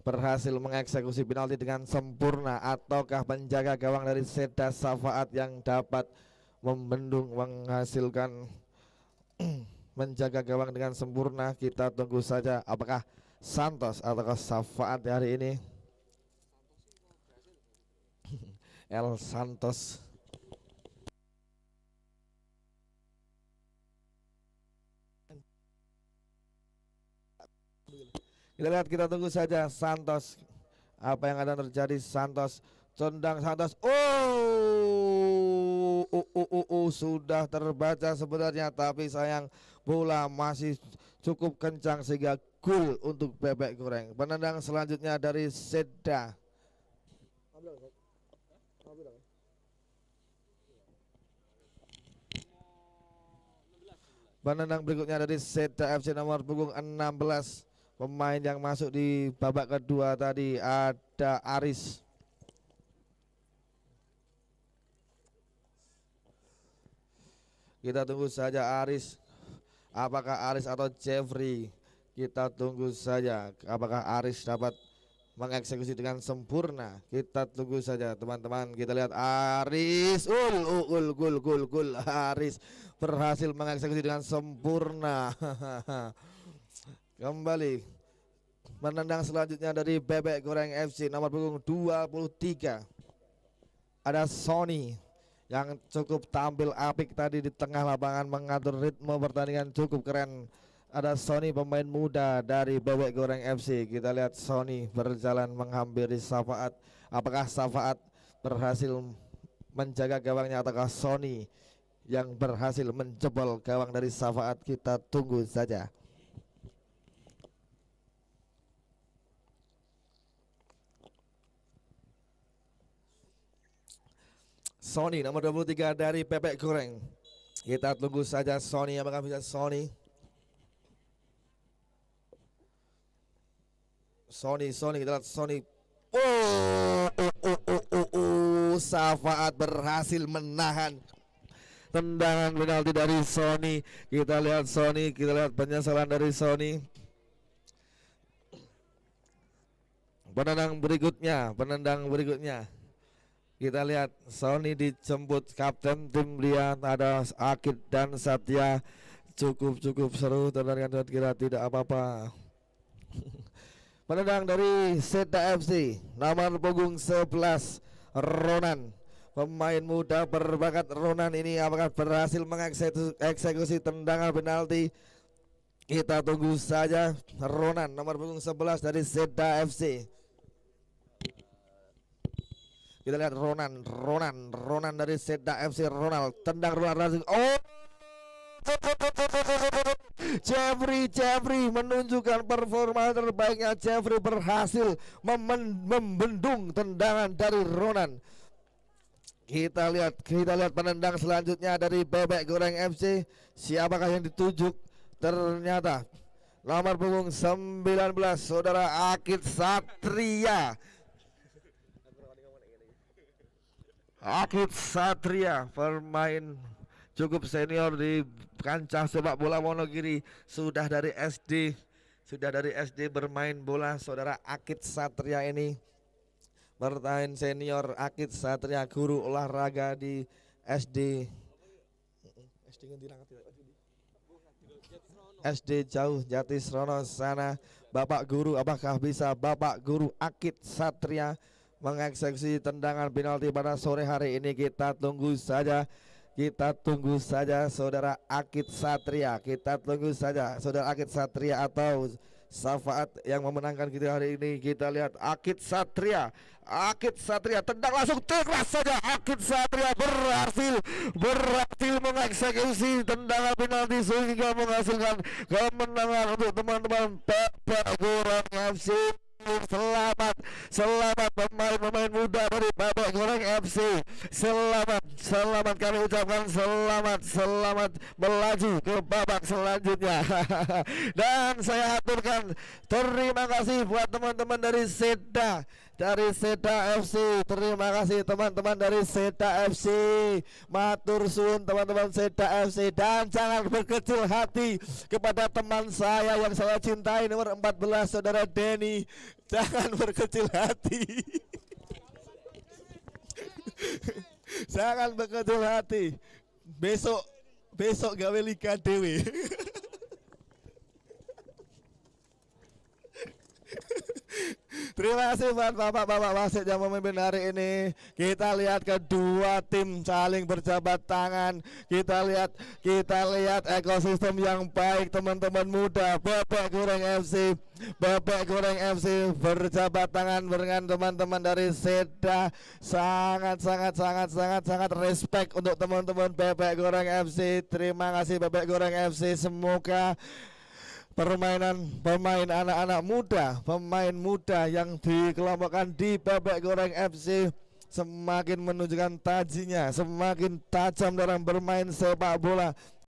berhasil mengeksekusi penalti dengan sempurna ataukah penjaga gawang dari Seda Safaat yang dapat membendung, menghasilkan menjaga gawang dengan sempurna? Kita tunggu saja apakah Santos ataukah Safaat hari ini. El Santos. Kita tunggu saja Santos. Apa yang akan terjadi? Santos tendang, Santos. Sudah terbaca sebenarnya, tapi sayang bola masih cukup kencang sehingga gol untuk Bebek Goreng. Penendang selanjutnya dari Seda. Penendang berikutnya dari Seda FC nomor punggung 16. Pemain yang masuk di babak kedua tadi ada Aris. Kita tunggu saja Aris. Apakah Aris atau Jeffrey? Kita tunggu saja apakah Aris dapat mengeksekusi dengan sempurna. Kita tunggu saja teman-teman. Kita lihat Aris. Gol. Aris berhasil mengeksekusi dengan sempurna. Kembali menendang selanjutnya dari Bebek Goreng FC nomor punggung 23. Ada Sony yang cukup tampil apik tadi di tengah lapangan, mengatur ritme pertandingan cukup keren. Ada Sony, pemain muda dari Bebek Goreng FC. Kita lihat Sony berjalan menghampiri Safaat. Apakah Safaat berhasil menjaga gawangnya ataukah Sony yang berhasil menjebol gawang dari Safaat? Kita tunggu saja. Sony nomor 23 dari Bebek Goreng. Kita tunggu saja Sony, apakah bisa Sony kita lihat Sony. Safaat berhasil menahan tendangan penalti dari Sony. Kita lihat Sony, kita lihat penyesalan dari Sony. Penendang berikutnya. Kita lihat Sony dijemput kapten tim dia, ada Akid dan Satya. Cukup seru tendangan, kira tidak apa-apa. Penendang dari Seda FC nomor punggung 11, Ronan. Pemain muda berbakat Ronan ini apakah berhasil mengeksekusi tendangan penalti? Kita tunggu saja. Ronan nomor punggung 11 dari Seda FC. Kita lihat Ronan dari Seda FC. Ronald tendang, Ronald. Jeffrey menunjukkan performa terbaiknya. Jeffrey berhasil membendung tendangan dari Ronan. Kita lihat penendang selanjutnya dari Bebek Goreng FC. Siapakah yang dituju? Ternyata nomor punggung 19 saudara Akid Satria. Akid Satria, pemain cukup senior di kancah sepak bola Wonogiri, sudah dari SD bermain bola. Saudara Akid Satria ini bermain senior. Akid Satria guru olahraga di SD Jauh Jatisrono sana. Bapak guru, apakah bisa Bapak guru Akid Satria mengeksekusi tendangan penalti pada sore hari ini? Kita tunggu saja. Saudara Akid Satria. Kita tunggu saja saudara Akid Satria atau Safaat yang memenangkan kita hari ini. Kita lihat Akid Satria tendang langsung tegas saja. Akid Satria berhasil mengeksekusi tendangan penalti sehingga menghasilkan kemenangan untuk teman-teman Bebek Goreng FC. Selamat pemain muda dari Bebek Goreng FC. Selamat kami ucapkan selamat melaju ke babak selanjutnya. Dan saya aturkan terima kasih buat teman-teman dari Seda FC. Terima kasih teman-teman dari Seda FC. Matur suwun teman-teman Seda FC. Dan jangan berkecil hati kepada teman saya yang saya cintai nomor 14 saudara Denny. Jangan berkecil hati. Jangan berkecil hati. Besok gawe liga dewe. Terima kasih buat bapak-bapak wasit yang memimpin hari ini. Kita lihat kedua tim saling berjabat tangan. Kita lihat ekosistem yang baik teman-teman muda Bebek Goreng FC. Bebek Goreng FC berjabat tangan dengan teman-teman dari Seda. Sangat respect untuk teman-teman Bebek Goreng FC. Terima kasih Bebek Goreng FC. Semoga pemain muda yang dikelompokkan di Bebek Goreng FC semakin menunjukkan tajinya, semakin tajam dalam bermain sepak bola.